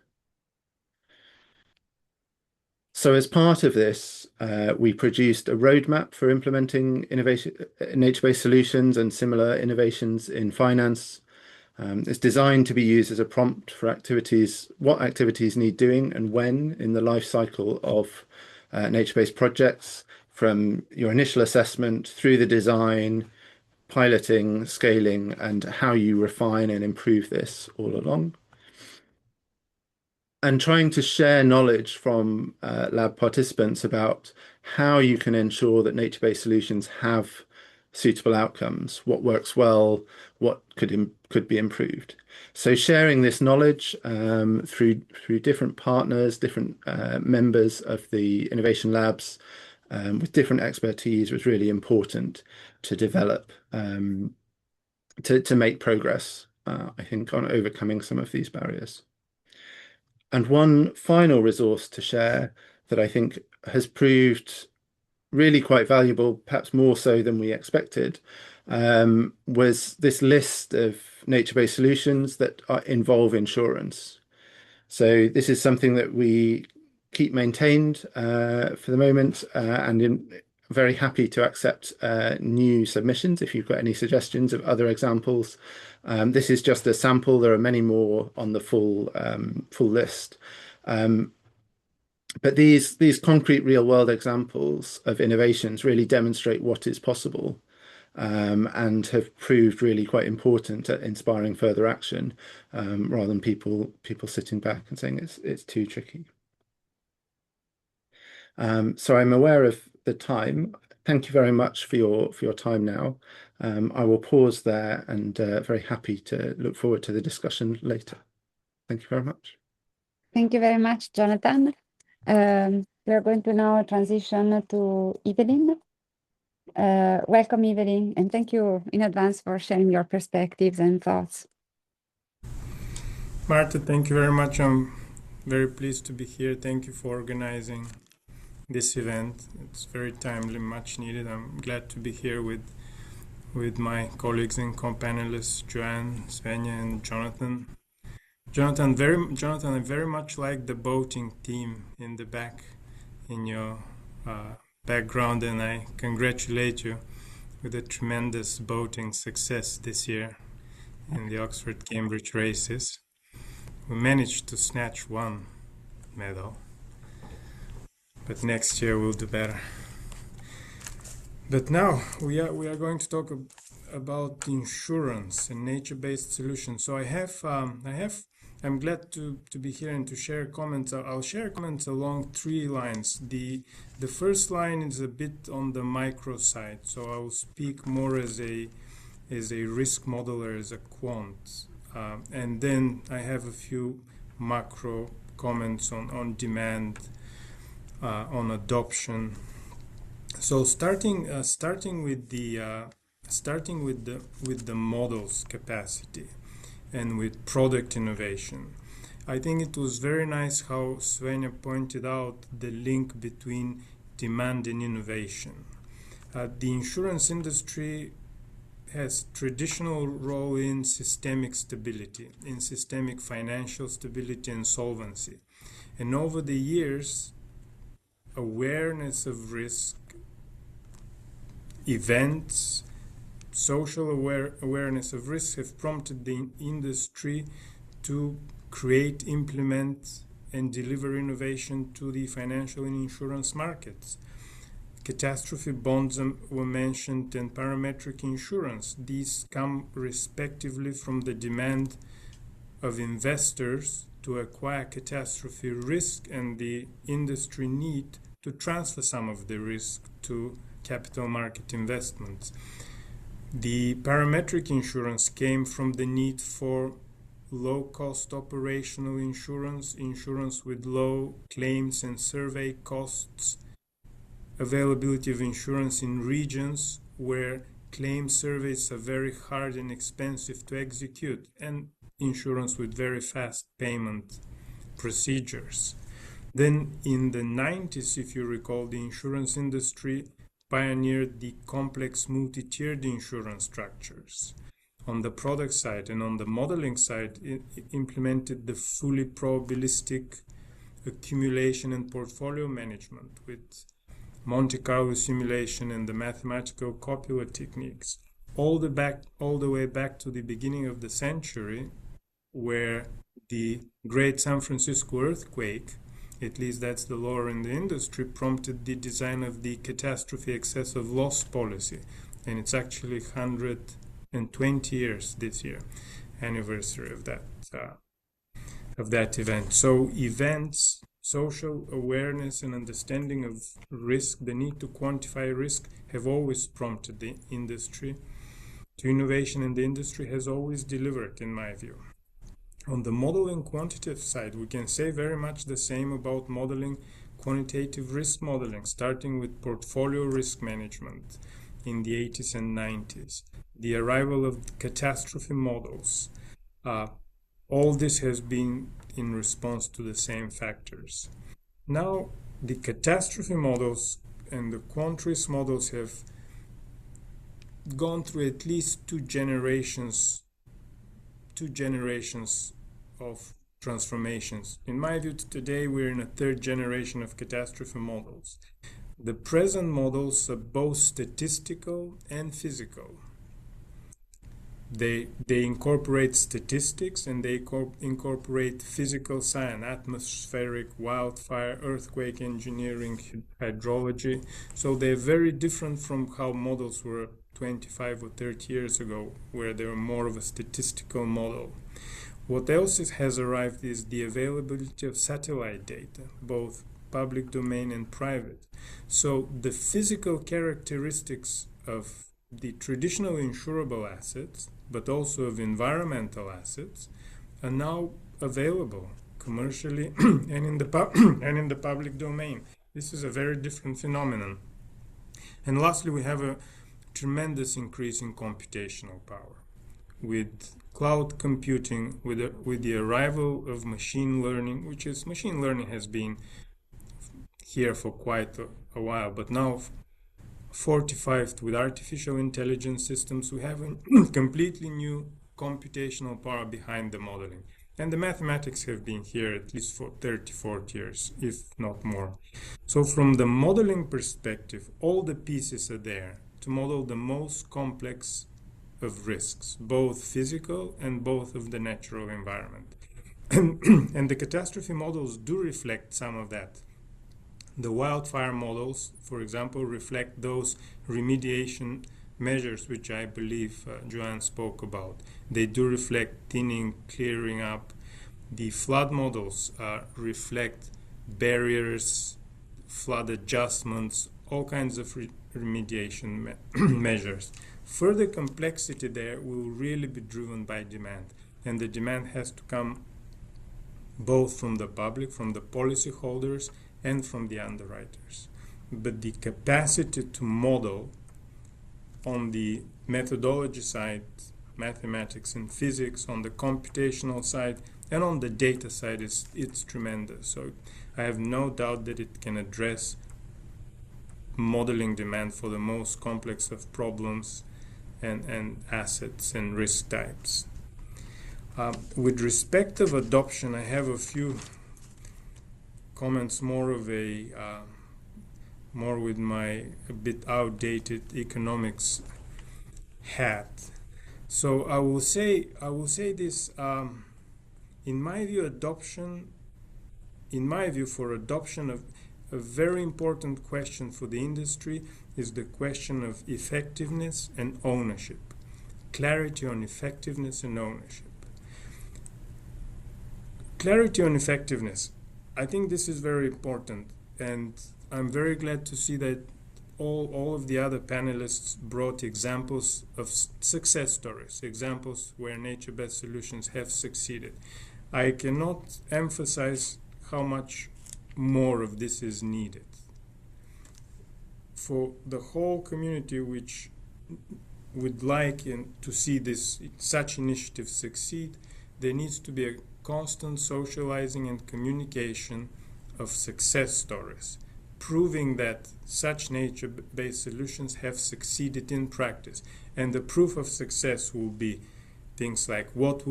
So as part of this, we produced a roadmap for implementing nature-based solutions and similar innovations in finance. It's designed to be used as a prompt for what activities need doing and when in the life cycle of nature-based projects, from your initial assessment through the design, piloting, scaling, and how you refine and improve this all along. And trying to share knowledge from lab participants about how you can ensure that nature-based solutions have suitable outcomes, what works well, what could be improved. So sharing this knowledge through different partners, different members of the innovation labs with different expertise was really important to develop, to make progress, I think, on overcoming some of these barriers. And one final resource to share that I think has proved really quite valuable, perhaps more so than we expected, was this list of nature-based solutions that involve insurance. So this is something that we keep maintained for the moment, and very happy to accept new submissions if you've got any suggestions of other examples. This is just a sample. There are many more on the full list. But these concrete real-world examples of innovations really demonstrate what is possible, and have proved really quite important at inspiring further action, rather than people sitting back and saying it's too tricky. So I'm aware of the time. Thank you very much for your time now. I will pause there, and very happy to look forward to the discussion later. Thank you very much. Thank you very much, Jonathan. We are going to now transition to Evelyn. Welcome, Evelyn, and thank you in advance for sharing your perspectives and thoughts. Marta, thank you very much. I'm very pleased to be here. Thank you for organizing this event. It's very timely, much needed. I'm glad to be here with my colleagues and co-panelists, Joanne, Svenja, and Jonathan. Jonathan, I very much like the boating theme in the back in your background, and I congratulate you with a tremendous boating success this year in the Oxford-Cambridge races, we managed to snatch one medal, but next year we'll do better. But now we are going to talk about insurance and nature-based solutions. So I'm glad to be here and to share comments. I'll share comments along 3 lines. The first line is a bit on the micro side, so I will speak more as a risk modeler, as a quant, and then I have a few macro comments on demand, on adoption. So starting with the models capacity and with product innovation, I think it was very nice how Svenja pointed out the link between demand and innovation. The insurance industry has traditional role in systemic stability, in systemic financial stability and solvency. And over the years, awareness of risk, events, social awareness of risk have prompted the industry to create, implement, and deliver innovation to the financial and insurance markets. Catastrophe bonds were mentioned, and parametric insurance. These come respectively from the demand of investors to acquire catastrophe risk and the industry need to transfer some of the risk to capital market investments. The parametric insurance came from the need for low-cost operational insurance, insurance with low claims and survey costs, availability of insurance in regions where claim surveys are very hard and expensive to execute, and insurance with very fast payment procedures. Then in the 90s, if you recall, the insurance industry pioneered the complex multi-tiered insurance structures. On the product side and on the modeling side, it implemented the fully probabilistic accumulation and portfolio management with Monte Carlo simulation and the mathematical copula techniques, all the way back to the beginning of the century, where the Great San Francisco earthquake, at least that's the lore in the industry, prompted the design of the catastrophe excess of loss policy. And it's actually 120 years this year, anniversary of that event. So events, social awareness and understanding of risk, the need to quantify risk, have always prompted the industry to innovation, and the industry has always delivered, in my view. On the modeling quantitative side, we can say very much the same about modeling, quantitative risk modeling, starting with portfolio risk management in the 80s and 90s, the arrival of catastrophe models. All this has been in response to the same factors. Now, the catastrophe models and the quant risk models have gone through at least two generations of transformations. In my view, today we're in a 3rd generation of catastrophe models. The present models are both statistical and physical. They incorporate statistics and they incorporate physical science, atmospheric, wildfire, earthquake engineering, hydrology. So they're very different from how models were 25 or 30 years ago, where they were more of a statistical model. What else has arrived is the availability of satellite data, both public domain and private. So the physical characteristics of the traditional insurable assets, but also of environmental assets, are now available commercially and in the public domain. This is a very different phenomenon. And lastly, we have a tremendous increase in computational power. With cloud computing, with the arrival of machine learning, machine learning has been here for quite a while, but now fortified with artificial intelligence systems, we have a completely new computational power behind the modeling. And the mathematics have been here at least for 30, 40 years, if not more. So from the modeling perspective, all the pieces are there to model the most complex of risks, both physical and both of the natural environment. And the catastrophe models do reflect some of that. The wildfire models, for example, reflect those remediation measures which I believe Joanne spoke about. They do reflect thinning, clearing up. The flood models reflect barriers, flood adjustments, all kinds of remediation measures. Further complexity there will really be driven by demand, and the demand has to come both from the public, from the policyholders, and from the underwriters. But the capacity to model on the methodology side, mathematics and physics, on the computational side, and on the data side, it's tremendous. So I have no doubt that it can address modeling demand for the most complex of problems and assets and risk types. With respect of adoption, I have a few comments more with my a bit outdated economics hat. So I will say this. In my view, for adoption of a very important question for the industry is the question of effectiveness and ownership. Clarity on effectiveness and ownership. Clarity on effectiveness. I think this is very important, and I'm very glad to see that all of the other panelists brought examples of success stories, examples where nature-based solutions have succeeded. I cannot emphasize how much more of this is needed. For the whole community which would like to see such initiatives succeed, there needs to be a constant socializing and communication of success stories, proving that such nature-based solutions have succeeded in practice. And the proof of success will be things like what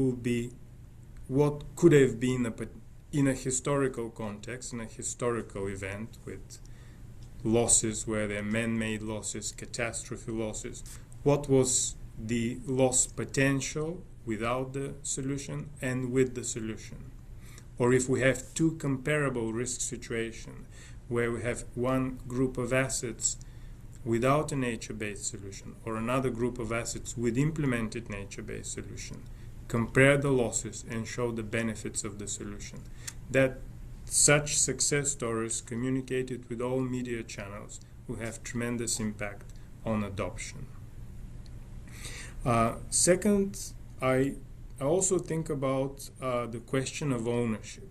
could have been in a historical context, in a historical event with losses where there are man-made losses, catastrophe losses. What was the loss potential without the solution and with the solution? Or if we have two comparable risk situations where we have one group of assets without a nature-based solution or another group of assets with implemented nature-based solution, compare the losses and show the benefits of the solution. That such success stories communicated with all media channels will have tremendous impact on adoption. Second, I also think about the question of ownership.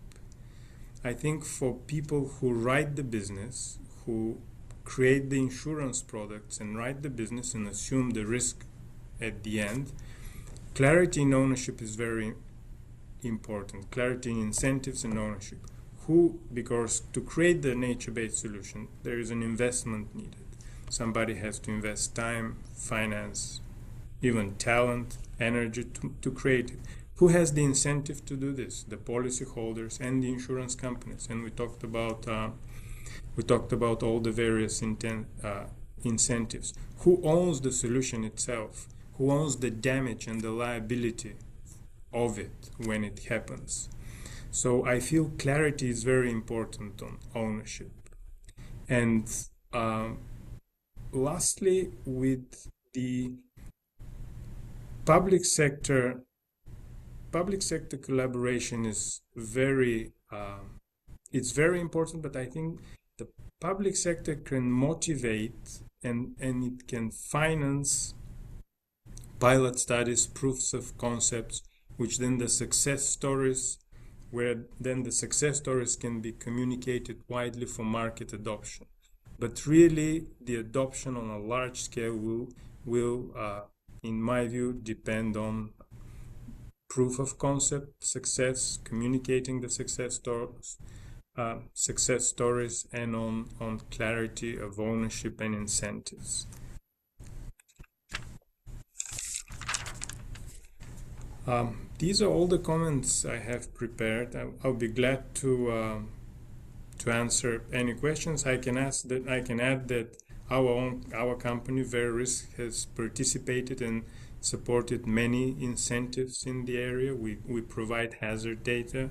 I think for people who write the business, who create the insurance products and write the business and assume the risk at the end, clarity in ownership is very important. Clarity in incentives and ownership. Because to create the nature-based solution, there is an investment needed. Somebody has to invest time, finance, even talent, energy to create it. Who has the incentive to do this? The policyholders and the insurance companies. And we talked about all the various incentives. Who owns the solution itself? Who owns the damage and the liability of it when it happens? So I feel clarity is very important on ownership. And lastly, with the public sector collaboration is it's very important, but I think the public sector can motivate and it can finance pilot studies, proofs of concepts, which then the success stories can be communicated widely for market adoption. But really, the adoption on a large scale will in my view, depend on proof of concept, success, communicating the success stories, and on clarity of ownership and incentives. These are all the comments I have prepared. I'll be glad to answer any questions. I can add that our company, Verisk, has participated supported many incentives in the area. We provide hazard data.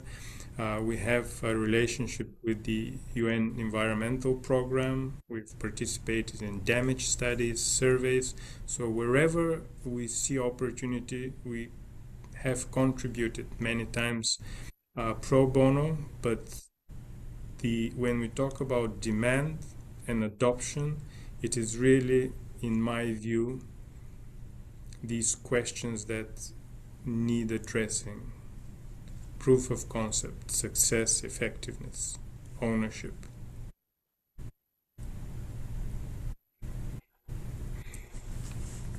We have a relationship with the UN Environmental Program. We've participated in damage studies, surveys. So wherever we see opportunity, we have contributed many times pro bono. But when we talk about demand and adoption, it is really, in my view, these questions that need addressing. Proof of concept, success, effectiveness, ownership.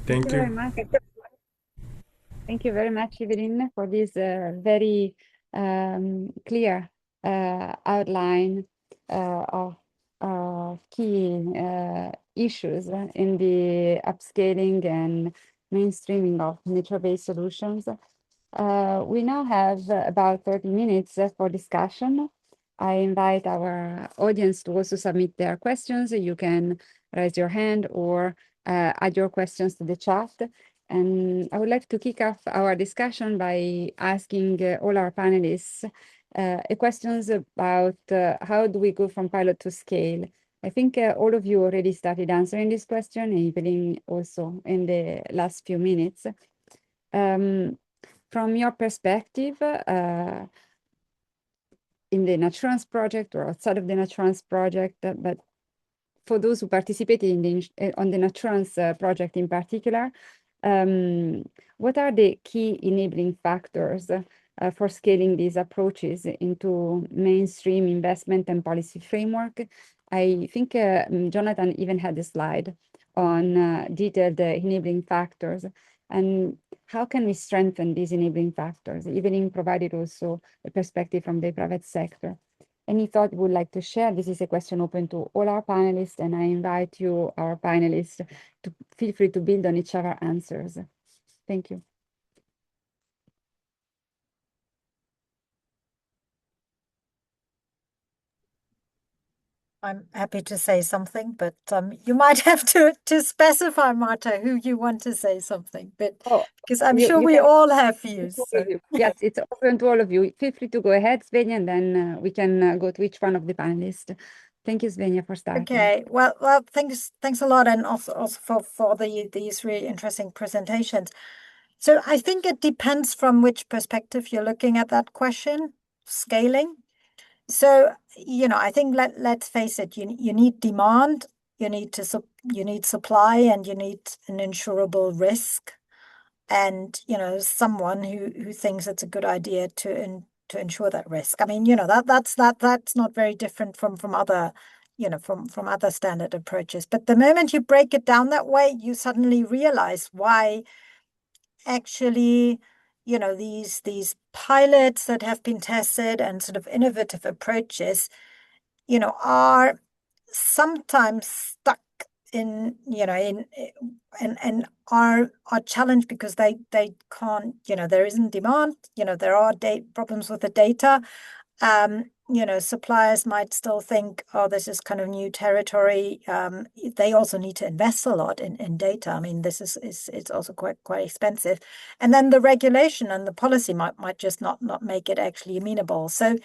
Thank you. Very much. Thank you very much, Evelyn, for this very clear outline of key issues in the upscaling and mainstreaming of nature-based solutions. We now have about 30 minutes for discussion. I invite our audience to also submit their questions. You can raise your hand or add your questions to the chat. And I would like to kick off our discussion by asking all our panelists questions about how do we go from pilot to scale. I think all of you already started answering this question, Evelyn also in the last few minutes. From your perspective, in the NATURANCE project or outside of the NATURANCE project, but for those who participated on the NATURANCE project in particular, what are the key enabling factors for scaling these approaches into mainstream investment and policy framework? I think Jonathan even had a slide on detailed enabling factors. And how can we strengthen these enabling factors? Evelyn provided also a perspective from the private sector. Any thought you would like to share? This is a question open to all our panelists, and I invite you, our panelists, to feel free to build on each other's answers. Thank you. I'm happy to say something, but you might have to specify, Marta, who you want to say something. But because I'm sure we all have views. So. Yes, it's open to all of you. Feel free to go ahead, Svenja, and then we can go to each one of the panelists. Thank you, Svenja, for starting. Okay. Well, thanks a lot, and also for these really interesting presentations. So I think it depends from which perspective you're looking at that question, scaling. So, I think let's face it, you need demand, you need supply, and you need an insurable risk. And, someone who thinks it's a good idea to insure that risk. I mean, that's not very different from other, from other standard approaches. But the moment you break it down that way, you suddenly realize why actually these pilots that have been tested and sort of innovative approaches, are sometimes stuck in and are challenged because they can't, there isn't demand, there are problems with the data. Suppliers might still think, oh, this is kind of new territory. They also need to invest a lot in data. I mean, it's also quite expensive. And then the regulation and the policy might just not make it actually amenable. So,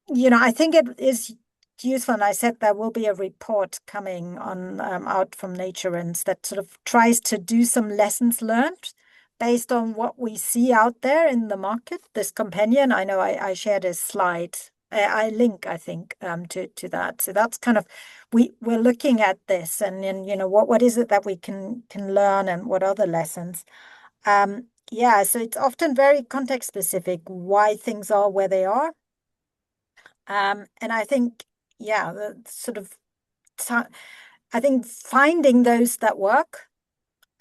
I think it is useful. And I said there will be a report coming on out from NATURANCE that sort of tries to do some lessons learned based on what we see out there in the market. This companion, I know I shared a slide. I link, I think, to that. So that's kind of, we're looking at this and what is it that we can learn and what are the lessons. So it's often very context specific why things are where they are. And I think, the sort of, I think finding those that work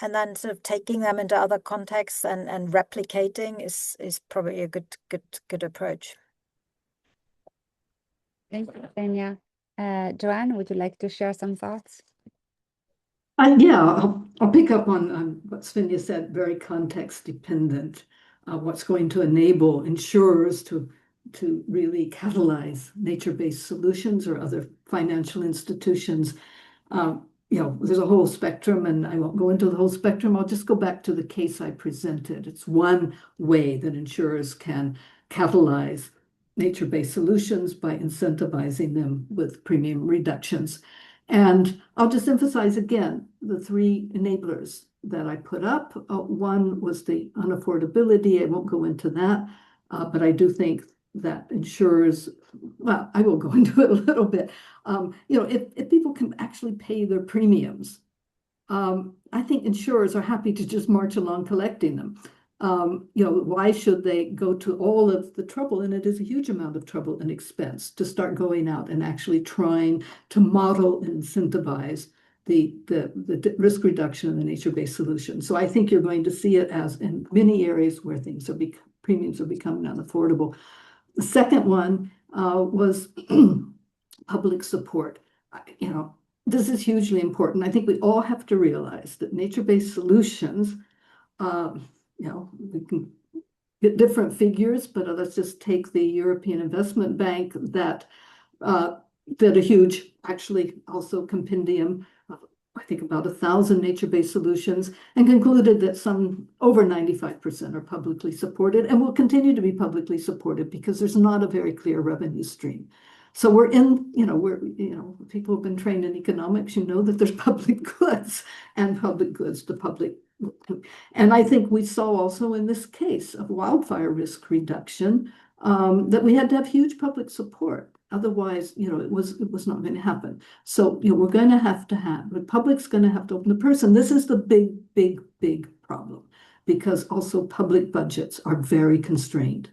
and then sort of taking them into other contexts and replicating is probably a good approach. Thank you, Svenja. Joanne, would you like to share some thoughts? I'll pick up on what Svenja said, very context dependent. What's going to enable insurers to really catalyze nature-based solutions or other financial institutions. there's a whole spectrum, and I won't go into the whole spectrum. I'll just go back to the case I presented. It's one way that insurers can catalyze nature-based solutions by incentivizing them with premium reductions. And I'll just emphasize again the three enablers that I put up. One was the unaffordability. I won't go into that, but I do think that insurers, well, I will go into it a little bit. If people can actually pay their premiums, I think insurers are happy to just march along collecting them. Why should they go to all of the trouble, and it is a huge amount of trouble and expense to start going out and actually trying to model and incentivize the risk reduction in the nature-based solution. So I think you're going to see it as in many areas where premiums are becoming unaffordable. The second one was public support. This is hugely important. I think we all have to realize that nature-based solutions, we can get different figures, but let's just take the European Investment Bank that did a huge, actually also compendium, I think about 1,000 nature-based solutions, and concluded that some over 95% are publicly supported and will continue to be publicly supported because there's not a very clear revenue stream. So people have been trained in economics, that there's public goods and public goods to public. And I think we saw also in this case of wildfire risk reduction that we had to have huge public support. Otherwise, it was not going to happen. So, we're going to have the public's going to have to open the purse. And this is the big, big, big problem, because also public budgets are very constrained,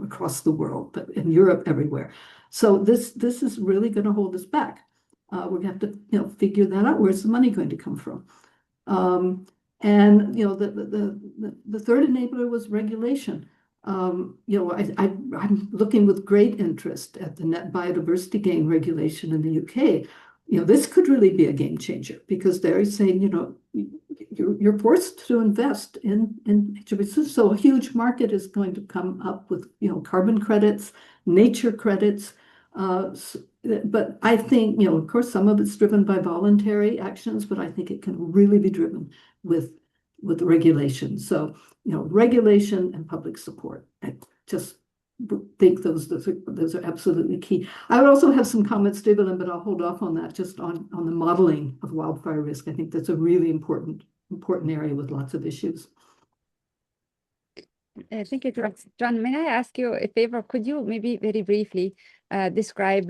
across the world, but in Europe, everywhere. So this is really going to hold us back. We're going to have to, figure that out. Where's the money going to come from? And the third enabler was regulation. I'm looking with great interest at the net biodiversity gain regulation in the UK. This could really be a game changer, because they're saying, you're forced to invest in nature. So a huge market is going to come up with, carbon credits, nature credits. But I think, of course, some of it's driven by voluntary actions, but I think it can really be driven with regulation. So, regulation and public support. I just think those are absolutely key. I would also have some comments, David, but I'll hold off on that, just on the modeling of wildfire risk. I think that's a really important area with lots of issues. Thank you, John. May I ask you a favor? Could you maybe very briefly describe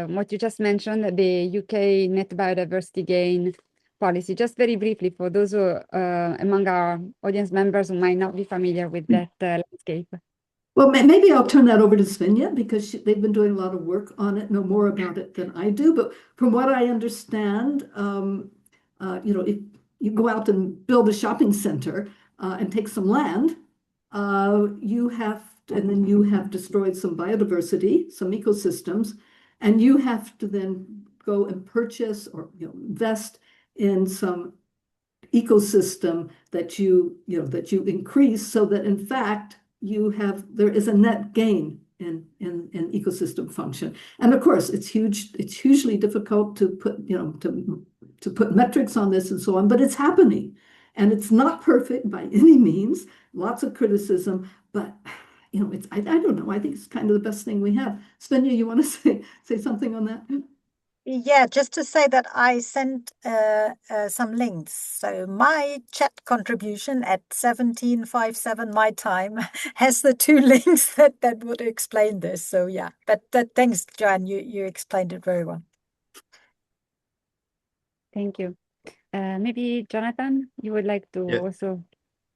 what you just mentioned, the UK net biodiversity gain policy, just very briefly for those who, among our audience members who might not be familiar with that landscape? Well, maybe I'll turn that over to Svenja, because they've been doing a lot of work on it, know more about it than I do. But from what I understand, if you go out and build a shopping center and take some land, and then you have destroyed some biodiversity, some ecosystems, and you have to then go and purchase or invest in some ecosystem that you increase, so that in fact there is a net gain in ecosystem function. And of course, it's hugely difficult to put to put metrics on this and so on, but it's happening, and it's not perfect by any means. Lots of criticism, but I don't know. I think it's kind of the best thing we have. Svenja, you want to say something on that? Yeah, just to say that I sent some links. So my chat contribution at 17:57 my time has the two links that would explain this. So yeah, but thanks, Joanne. You explained it very well. Thank you. Maybe Jonathan, you would like to also.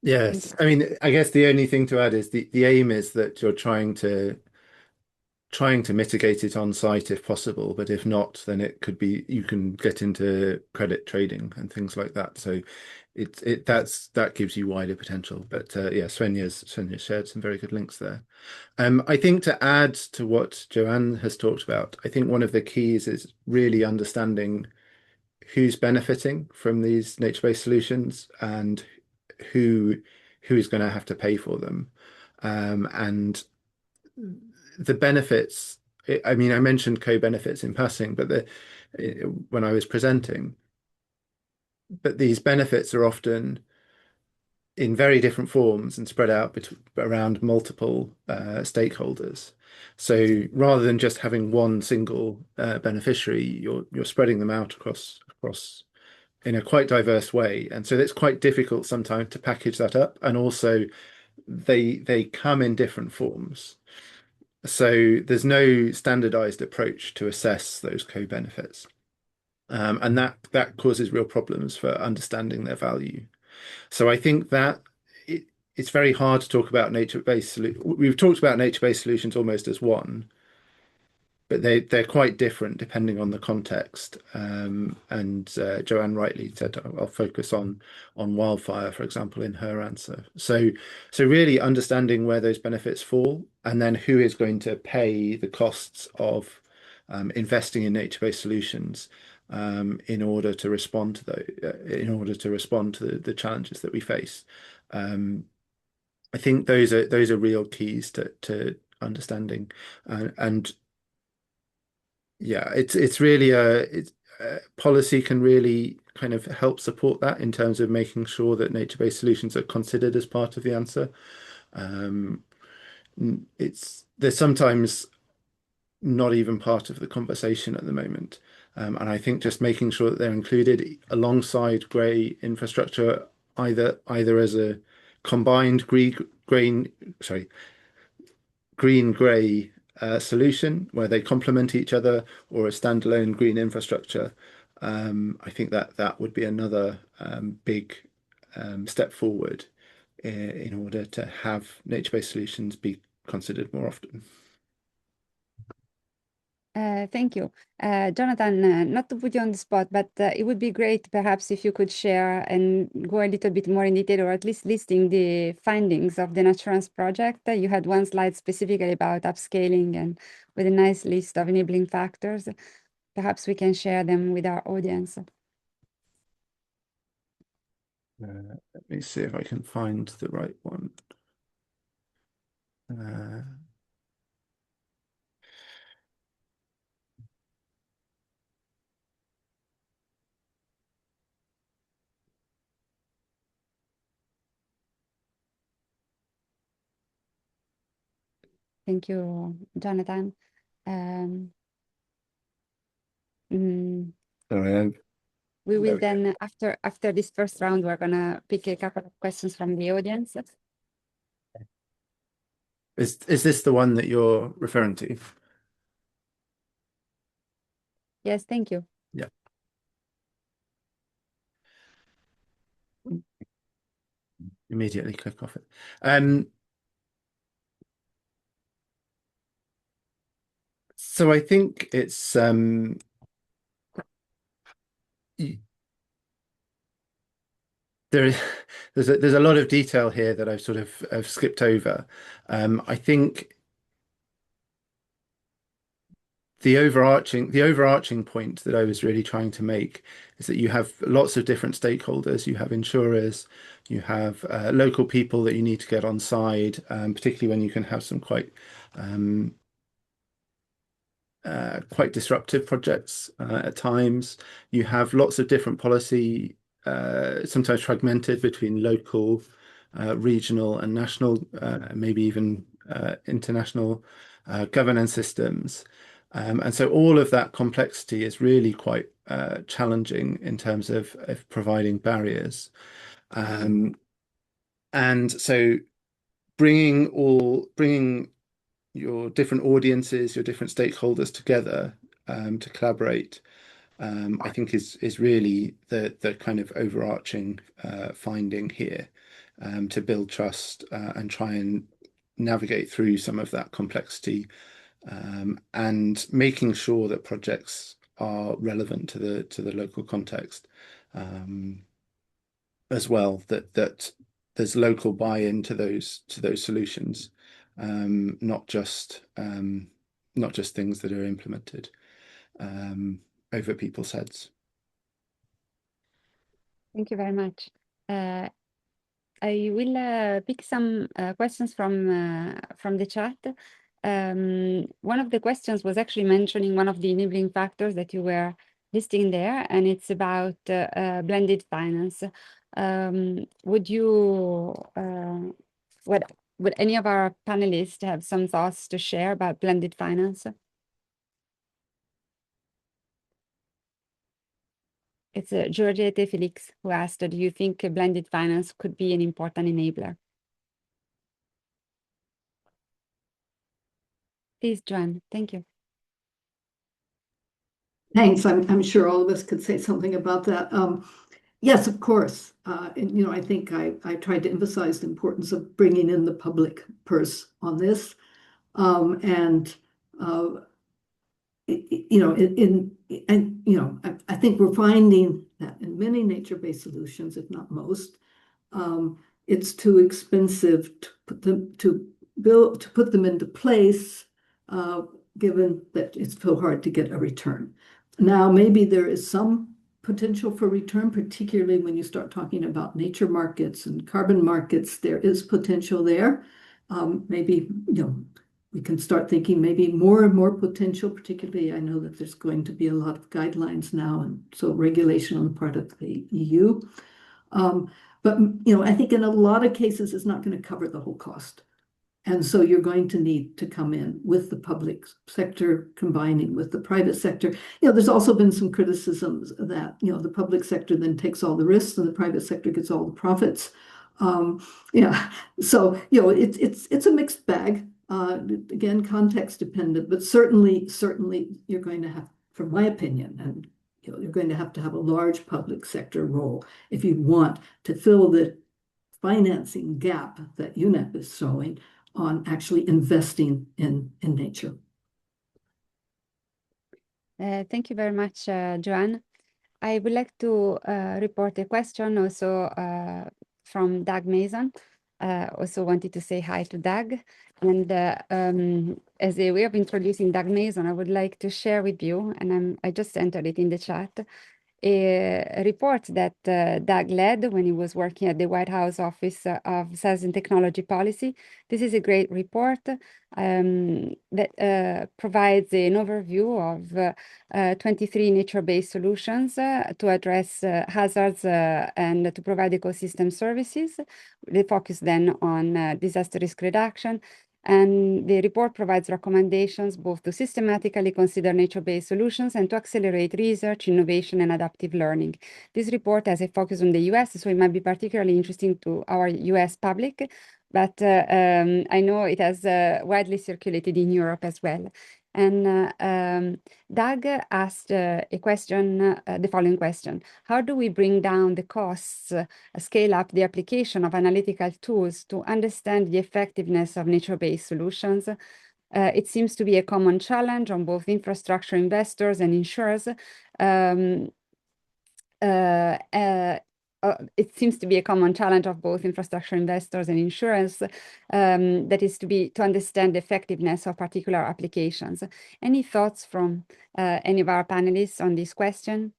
Yes, I mean, I guess the only thing to add is the aim is that you're trying to mitigate it on site if possible, but if not, then it could be you can get into credit trading and things like that. So that gives you wider potential. But Svenja's shared some very good links there. I think to add to what Joanne has talked about, I think one of the keys is really understanding who's benefiting from these nature-based solutions and who is going to have to pay for them, and the benefits. I mean, I mentioned co-benefits in passing, but when I was presenting, but these benefits are often in very different forms and spread out around multiple stakeholders. So rather than just having one single beneficiary, you're spreading them out across in a quite diverse way. And so it's quite difficult sometimes to package that up. And also they come in different forms. So there's no standardized approach to assess those co-benefits. And that causes real problems for understanding their value. So I think that it's very hard to talk about nature-based solutions. We've talked about nature-based solutions almost as one, but they're quite different depending on the context. And Joanne rightly said, I'll focus on wildfire, for example, in her answer. So really understanding where those benefits fall, and then who is going to pay the costs of investing in nature-based solutions in order to respond to the challenges that we face. I think those are real keys to understanding, and yeah, it's really policy can really kind of help support that in terms of making sure that nature-based solutions are considered as part of the answer. They're sometimes not even part of the conversation at the moment. And I think just making sure that they're included alongside grey infrastructure, either as a combined green-grey solution where they complement each other, or a standalone green infrastructure. I think that would be another big step forward in order to have nature-based solutions be considered more often. Thank you. Jonathan, not to put you on the spot, but it would be great perhaps if you could share and go a little bit more in detail, or at least listing the findings of the NATURANCE project. You had one slide specifically about upscaling and with a nice list of enabling factors. Perhaps we can share them with our audience. Let me see if I can find the right one. Thank you, Jonathan. Sorry, we will there we go. then, after this first round, we're gonna pick a couple of questions from the audience. Is this the one that you're referring to? Yes, thank you. Yeah. Immediately click off it. So I think it's there's a lot of detail here that I've skipped over. I think the overarching point that I was really trying to make is that you have lots of different stakeholders. You have insurers, you have local people that you need to get on side, particularly when you can have some quite disruptive projects at times. You have lots of different policy, sometimes fragmented between local, regional and national, maybe even international governance systems. And so all of that complexity is really quite challenging in terms of providing barriers. And so bringing your different audiences, your different stakeholders together to collaborate, I think is really the kind of overarching finding here, to build trust and try and navigate through some of that complexity, and making sure that projects are relevant to the local context, as well, that there's local buy-in to those solutions, not just things that are implemented over people's heads. Thank you very much. I will pick some questions from the chat. One of the questions was actually mentioning one of the enabling factors that you were listing there, and it's about blended finance. Would you, would any of our panelists have some thoughts to share about blended finance? It's Georgette Felix who asked, do you think blended finance could be an important enabler? Please, Joanne, thank you. Thanks. I'm sure all of us could say something about that. Yes, of course. And I think I tried to emphasize the importance of bringing in the public purse on this. And I think we're finding that in many nature-based solutions, if not most, it's too expensive to put them into place, given that it's so hard to get a return. Now, maybe there is some potential for return, particularly when you start talking about nature markets and carbon markets. There is potential there. Maybe we can start thinking maybe more and more potential, particularly I know that there's going to be a lot of guidelines now, and so regulation on the part of the EU. But I think in a lot of cases, it's not going to cover the whole cost. And so you're going to need to come in with the public sector combining with the private sector. There's also been some criticisms that, the public sector then takes all the risks and the private sector gets all the profits. So, it's a mixed bag. Again, context dependent, but certainly you're going to have, from my opinion, and you're going to have a large public sector role if you want to fill the financing gap that UNEP is showing on actually investing in nature. Thank you very much, Joanne. I would like to report a question also from Doug Mason. Also wanted to say hi to Doug. And as a way of introducing Doug Mason, I would like to share with you, and I just entered it in the chat, a report that Doug led when he was working at the White House Office of Science and Technology Policy. This is a great report that provides an overview of 23 nature-based solutions to address hazards and to provide ecosystem services. They focus then on disaster risk reduction. And the report provides recommendations both to systematically consider nature-based solutions and to accelerate research, innovation, and adaptive learning. This report has a focus on the US, so it might be particularly interesting to our US public, but I know it has widely circulated in Europe as well. And Doug asked a question, the following question: how do we bring down the costs, scale up the application of analytical tools to understand the effectiveness of nature-based solutions? It seems to be a common challenge on both infrastructure investors and insurers. It seems to be a common challenge of both infrastructure investors and insurance, that is to understand the effectiveness of particular applications. Any thoughts from any of our panelists on this question?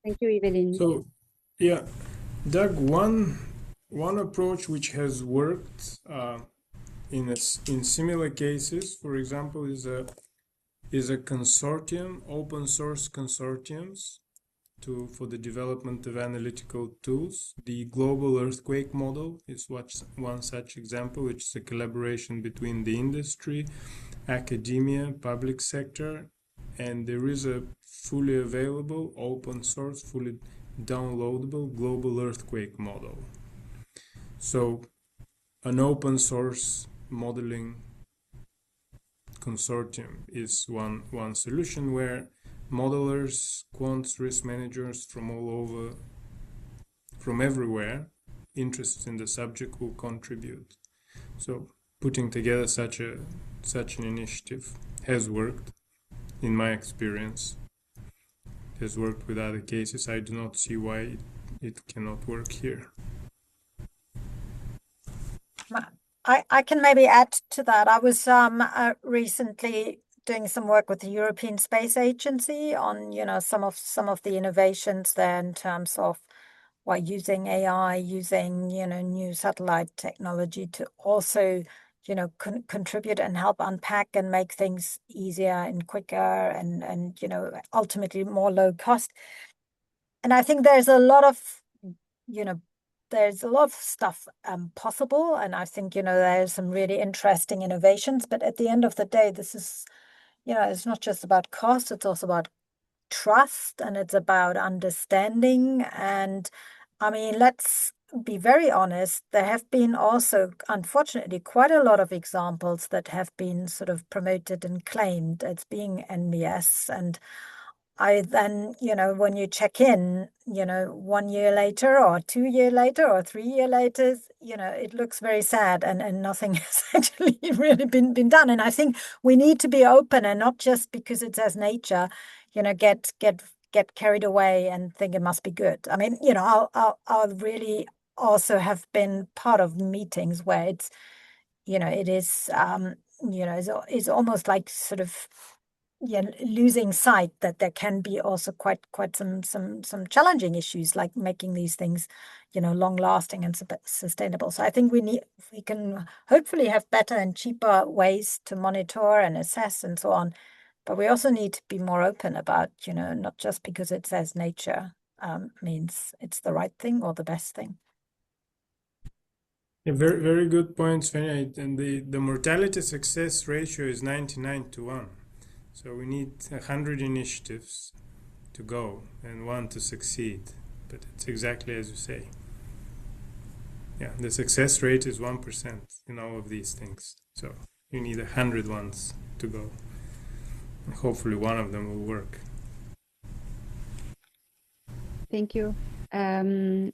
Thank you, Evelyn. So, yeah, Doug, one approach which has worked in similar cases, for example, is a consortium, open source consortiums for the development of analytical tools. The global earthquake model is one such example, which is a collaboration between the industry, academia, public sector, and there is a fully available, open source, fully downloadable global earthquake model. So an open source modeling consortium is one solution where modelers, quants, risk managers from all over, from everywhere, interested in the subject will contribute. So putting together such an initiative has worked, in my experience. It has worked with other cases. I do not see why it cannot work here. I can maybe add to that. I was recently doing some work with the European Space Agency on, some of the innovations there in terms of using AI, using, new satellite technology to also, contribute and help unpack and make things easier and quicker and ultimately more low cost. And I think there's a lot of, there's a lot of stuff possible. And I think, there's some really interesting innovations. But at the end of the day, this is, it's not just about cost, it's also about trust, and it's about understanding. And I mean, let's be very honest, there have been also, unfortunately, quite a lot of examples that have been sort of promoted and claimed as being NBS. And I then, when you check in, 1 year later or 2 year later or 3 year later, it looks very sad, and nothing has actually really been done. And I think we need to be open, and not just because it says nature, get carried away and think it must be good. I mean, I'll really also have been part of meetings where it's, it is, it's almost like sort of, losing sight that there can be also quite some challenging issues, like making these things, long lasting and sustainable. So I think we can hopefully have better and cheaper ways to monitor and assess and so on. But we also need to be more open about, not just because it says nature means it's the right thing or the best thing. Yeah, very, very good points, Svenja. And the mortality success ratio is 99-1. So we need 100 initiatives to go and one to succeed. But it's exactly as you say. Yeah, the success rate is 1% in all of these things. So you need 100 ones to go. And hopefully one of them will work. Thank you. I'm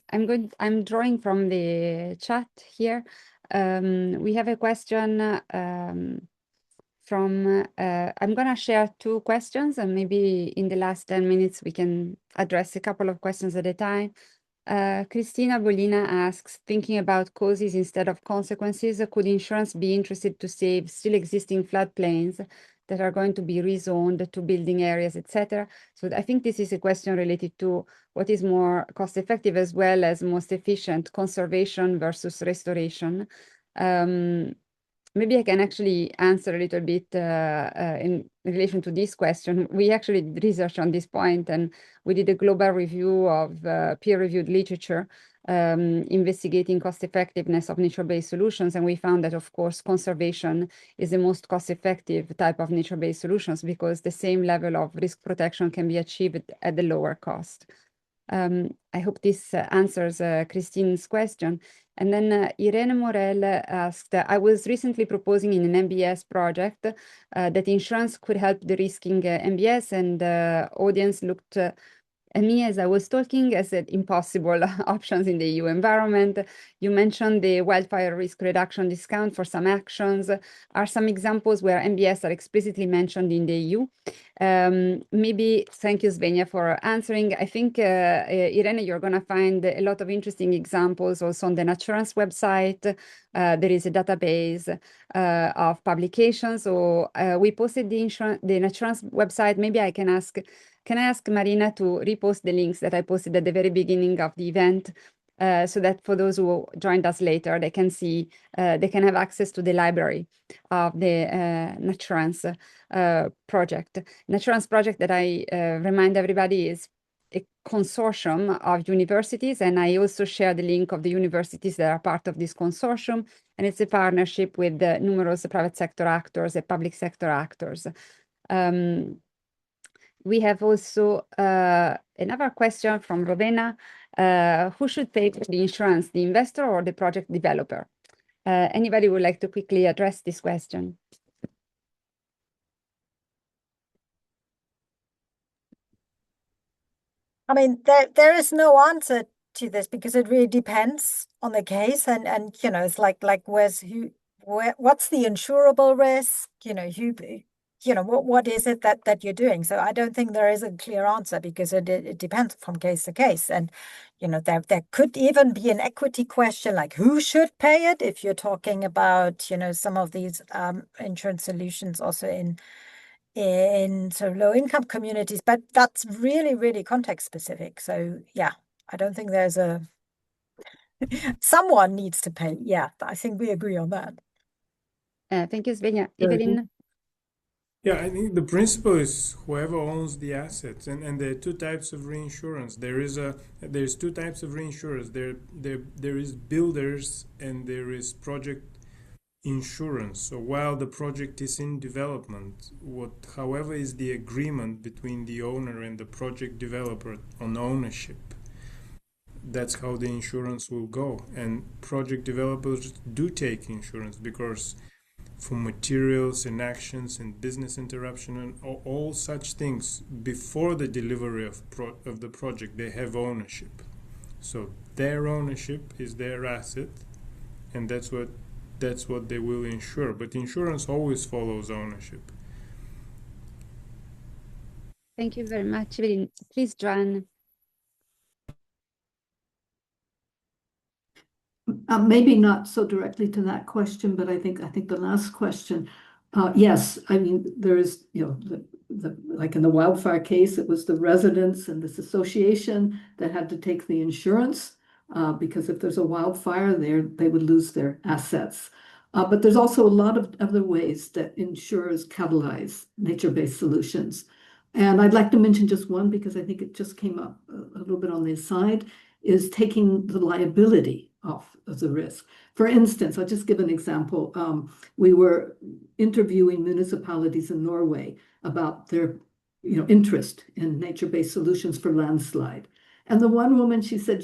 drawing from the chat here. We have a question from, I'm gonna share 2 questions, and maybe in the last 10 minutes we can address a couple of questions at a time. Christina Bolina asks, thinking about causes instead of consequences, could insurance be interested to save still existing floodplains that are going to be rezoned to building areas, etc.? So I think this is a question related to what is more cost effective as well as most efficient, conservation versus restoration. Maybe I can actually answer a little bit in relation to this question. We actually did research on this point, and we did a global review of peer-reviewed literature investigating cost effectiveness of nature-based solutions. And we found that, of course, conservation is the most cost-effective type of nature-based solutions because the same level of risk protection can be achieved at the lower cost. I hope this answers Christine's question. And then Irene Morel asked, I was recently proposing in an MBS project that insurance could help de-risking MBS, and the audience looked at me as I was talking as impossible options in the EU environment. You mentioned the wildfire risk reduction discount for some actions. Are some examples where MBS are explicitly mentioned in the EU? Maybe, thank you, Svenja, for answering. I think, Irene, you're going to find a lot of interesting examples also on the NATURANCE website. There is a database of publications. So we posted the NATURANCE website. Maybe I can ask Marina to repost the links that I posted at the very beginning of the event, so that for those who joined us later, they can see, they can have access to the library of the NATURANCE project. NATURANCE project, that I remind everybody, is a consortium of universities, and I also share the link of the universities that are part of this consortium, and it's a partnership with numerous private sector actors and public sector actors. We have also another question from Rowena. Who should pay for the insurance, the investor or the project developer? Anybody would like to quickly address this question? I mean, there is no answer to this because it really depends on the case, and it's like what's the insurable risk? What is it that you're doing? So I don't think there is a clear answer because it depends from case to case, and there could even be an equity question, like who should pay it if you're talking about some of these insurance solutions also in sort of low income communities, but that's really, really context specific. So yeah, I don't think there's a someone needs to pay. Yeah, I think we agree on that. Thank you, Svenja. Very Evelyn? Yeah, I think the principle is whoever owns the assets, and there are two types of reinsurance. There's two types of reinsurers. There is builders and there is project insurance. So while the project is in development, however is the agreement between the owner and the project developer on ownership, that's how the insurance will go. And project developers do take insurance because for materials and actions and business interruption and all such things before the delivery of the project, they have ownership. So their ownership is their asset, and that's what they will insure. But insurance always follows ownership. Thank you very much, Evelyn. Please, Joanne. Maybe not so directly to that question, but I think the last question. Yes, I mean there is, like in the wildfire case, it was the residents and this association that had to take the insurance because if there's a wildfire there, they would lose their assets. But there's also a lot of other ways that insurers catalyze nature-based solutions. And I'd like to mention just one because I think it just came up a little bit on the side, is taking the liability off of the risk. For instance, I'll just give an example. We were interviewing municipalities in Norway about their interest in nature-based solutions for landslide. And the one woman, she said,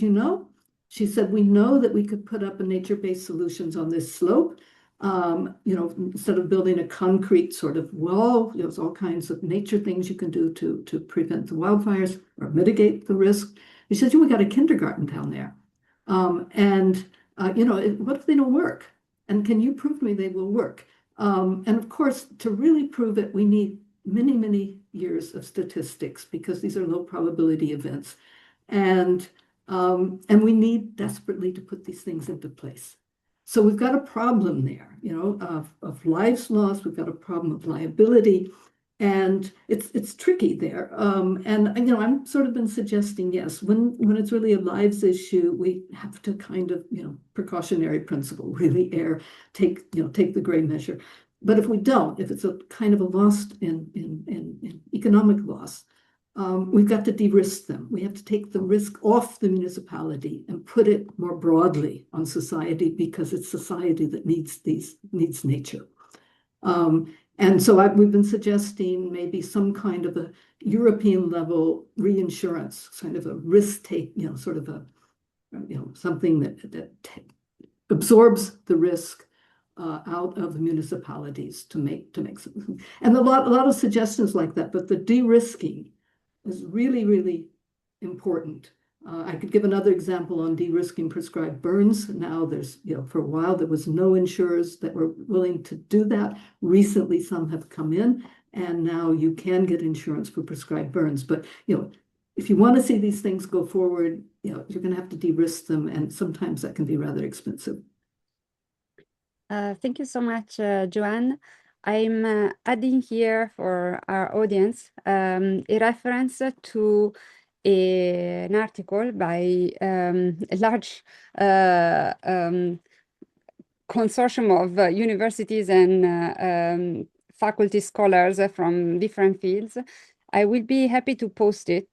she said, we know that we could put up a nature-based solutions on this slope. Instead of building a concrete sort of wall, there's all kinds of nature things you can do to prevent the wildfires or mitigate the risk. He says, we got a kindergarten down there. What if they don't work? And can you prove to me they will work? And of course, to really prove it, we need many, many years of statistics because these are low probability events. And we need desperately to put these things into place. So we've got a problem there, of lives lost. We've got a problem of liability. And it's tricky there. I'm sort of been suggesting, yes, when it's really a lives issue, we have to kind of, precautionary principle, really take the gray measure. But if we don't, if it's a kind of a loss in economic loss, we've got to de-risk them. We have to take the risk off the municipality and put it more broadly on society because it's society that needs nature. And so we've been suggesting maybe some kind of a European level reinsurance, kind of a risk take, sort of a, something that absorbs the risk out of the municipalities to make some, and a lot of suggestions like that. But the de-risking is really, really important. I could give another example on de-risking prescribed burns. Now there's, for a while, there was no insurers that were willing to do that. Recently, some have come in, and now you can get insurance for prescribed burns. But, if you want to see these things go forward, you're going to have to de-risk them, and sometimes that can be rather expensive. Thank you so much, Joanne. I'm adding here for our audience a reference to an article by a large consortium of universities and faculty scholars from different fields. I will be happy to post it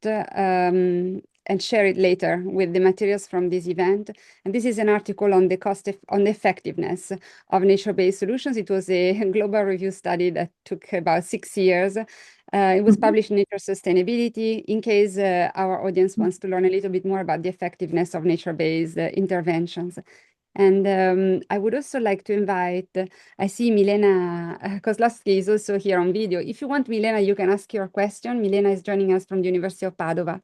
and share it later with the materials from this event. And this is an article on the on the effectiveness of nature-based solutions. It was a global review study that took about 6 years. It was published in Nature Sustainability. In case our audience wants to learn a little bit more about the effectiveness of nature-based interventions. And I would also like to invite, I see Milena Kozlowski is also here on video. If you want, Milena, you can ask your question. Milena is joining us from the University of Padova.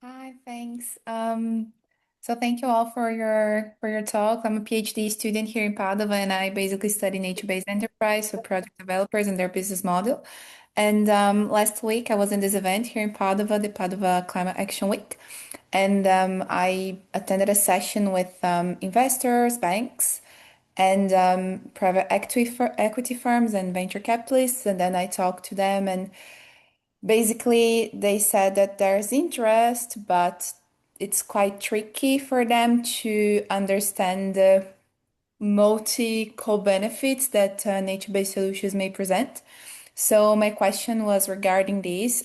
Hi, thanks. So thank you all for your talk. I'm a PhD student here in Padova, and I basically study nature-based enterprise for project developers and their business model. And last week I was in this event here in Padova, the Padova Climate Action Week, and I attended a session with investors, banks, and private equity firms and venture capitalists. And then I talked to them, and basically they said that there's interest, but it's quite tricky for them to understand the multi-co benefits that nature-based solutions may present. So my question was regarding this.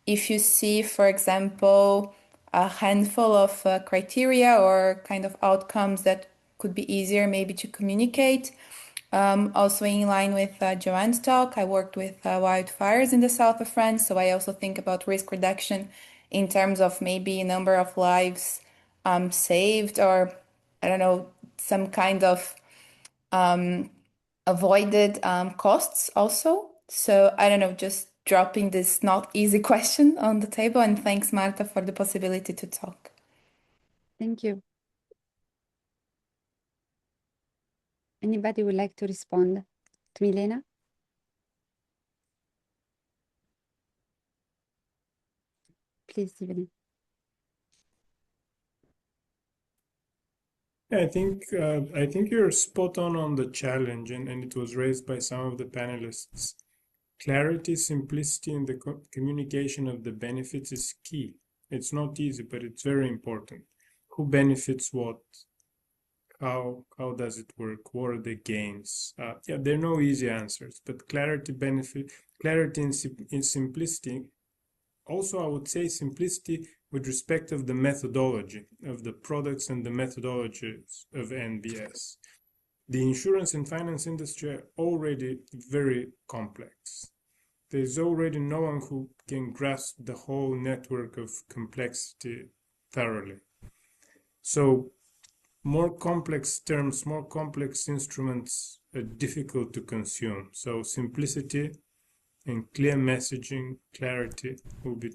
If you see, for example, a handful of criteria or kind of outcomes that could be easier maybe to communicate. Also in line with Joanne's talk, I worked with wildfires in the south of France, so I also think about risk reduction in terms of maybe a number of lives saved, or I don't know, some kind of avoided costs also. So I don't know, just dropping this not easy question on the table, and thanks, Marta, for the possibility to talk. Thank you. Anybody would like to respond to Milena? Please, Evelyn. I think you're spot on the challenge, and it was raised by some of the panelists. Clarity, simplicity in the communication of the benefits is key. It's not easy, but it's very important. Who benefits what? How does it work? What are the gains? Yeah, there are no easy answers, but clarity and simplicity. Also, I would say simplicity with respect of the methodology of the products and the methodologies of NBS. The insurance and finance industry are already very complex. There's already no one who can grasp the whole network of complexity thoroughly. So more complex terms, more complex instruments are difficult to consume. So simplicity and clear messaging, clarity will be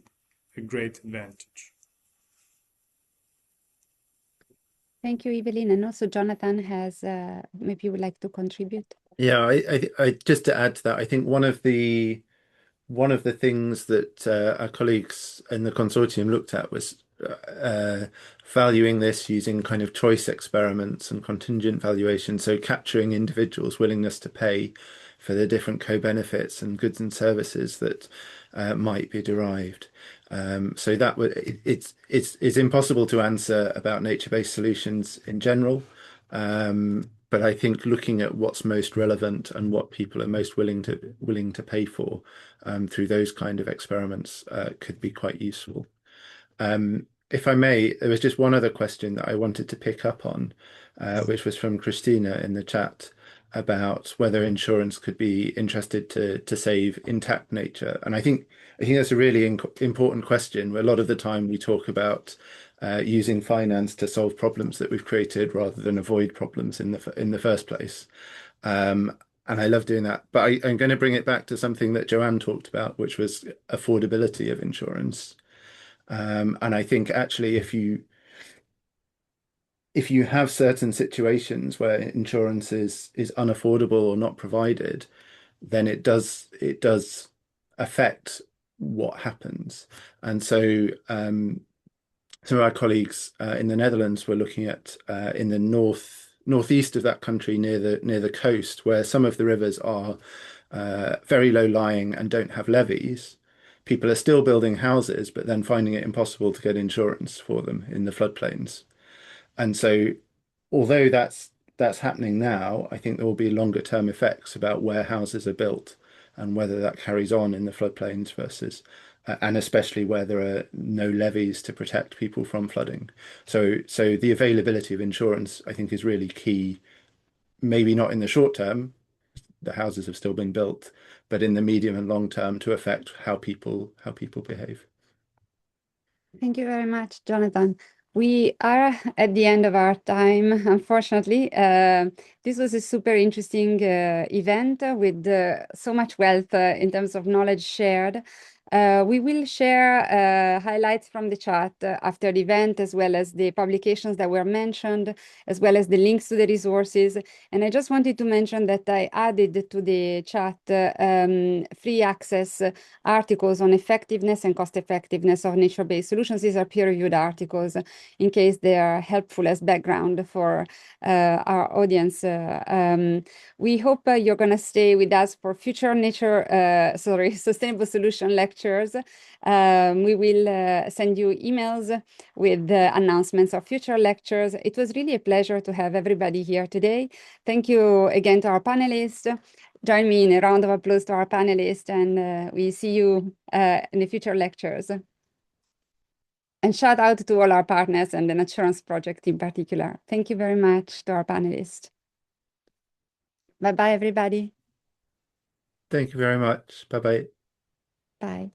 a great advantage. Thank you, Evelyn. And also Jonathan has, maybe you would like to contribute. Yeah, I just to add to that, I think one of the things that our colleagues in the consortium looked at was valuing this using kind of choice experiments and contingent valuation, so capturing individuals' willingness to pay for the different co-benefits and goods and services that might be derived. So that it's impossible to answer about nature-based solutions in general. But I think looking at what's most relevant and what people are most willing to pay for through those kind of experiments could be quite useful. If I may, there was just one other question that I wanted to pick up on, which was from Christina in the chat about whether insurance could be interested to save intact nature. And I think that's a really important question. Where a lot of the time we talk about using finance to solve problems that we've created rather than avoid problems in the first place. And I love doing that. But I'm going to bring it back to something that Joanne talked about, which was affordability of insurance. And I think actually if you have certain situations where insurance is unaffordable or not provided, then it does affect what happens. And so some of our colleagues in the Netherlands were looking at in the northeast of that country near the coast, where some of the rivers are very low lying and don't have levees. People are still building houses, but then finding it impossible to get insurance for them in the floodplains. And so, although that's happening now, I think there will be longer term effects about where houses are built and whether that carries on in the floodplains versus, and especially where there are no levees to protect people from flooding. So the availability of insurance, I think, is really key. Maybe not in the short term, the houses have still been built, but in the medium and long term to affect how people behave. Thank you very much, Jonathan. We are at the end of our time, unfortunately. This was a super interesting event with so much wealth in terms of knowledge shared. We will share highlights from the chat after the event, as well as the publications that were mentioned, as well as the links to the resources. And I just wanted to mention that I added to the chat free access articles on effectiveness and cost effectiveness of nature-based solutions. These are peer-reviewed articles in case they are helpful as background for our audience. We hope you're going to stay with us for future sustainable solution lectures lectures. We will send you emails with the announcements of future lectures. It was really a pleasure to have everybody here today. Thank you again to our panelists. Join me in a round of applause to our panelists, and we see you in the future lectures. And shout out to all our partners and the NATURANCE project in particular. Thank you very much to our panelists. Bye-bye, everybody. Thank you very much. Bye-bye. Bye.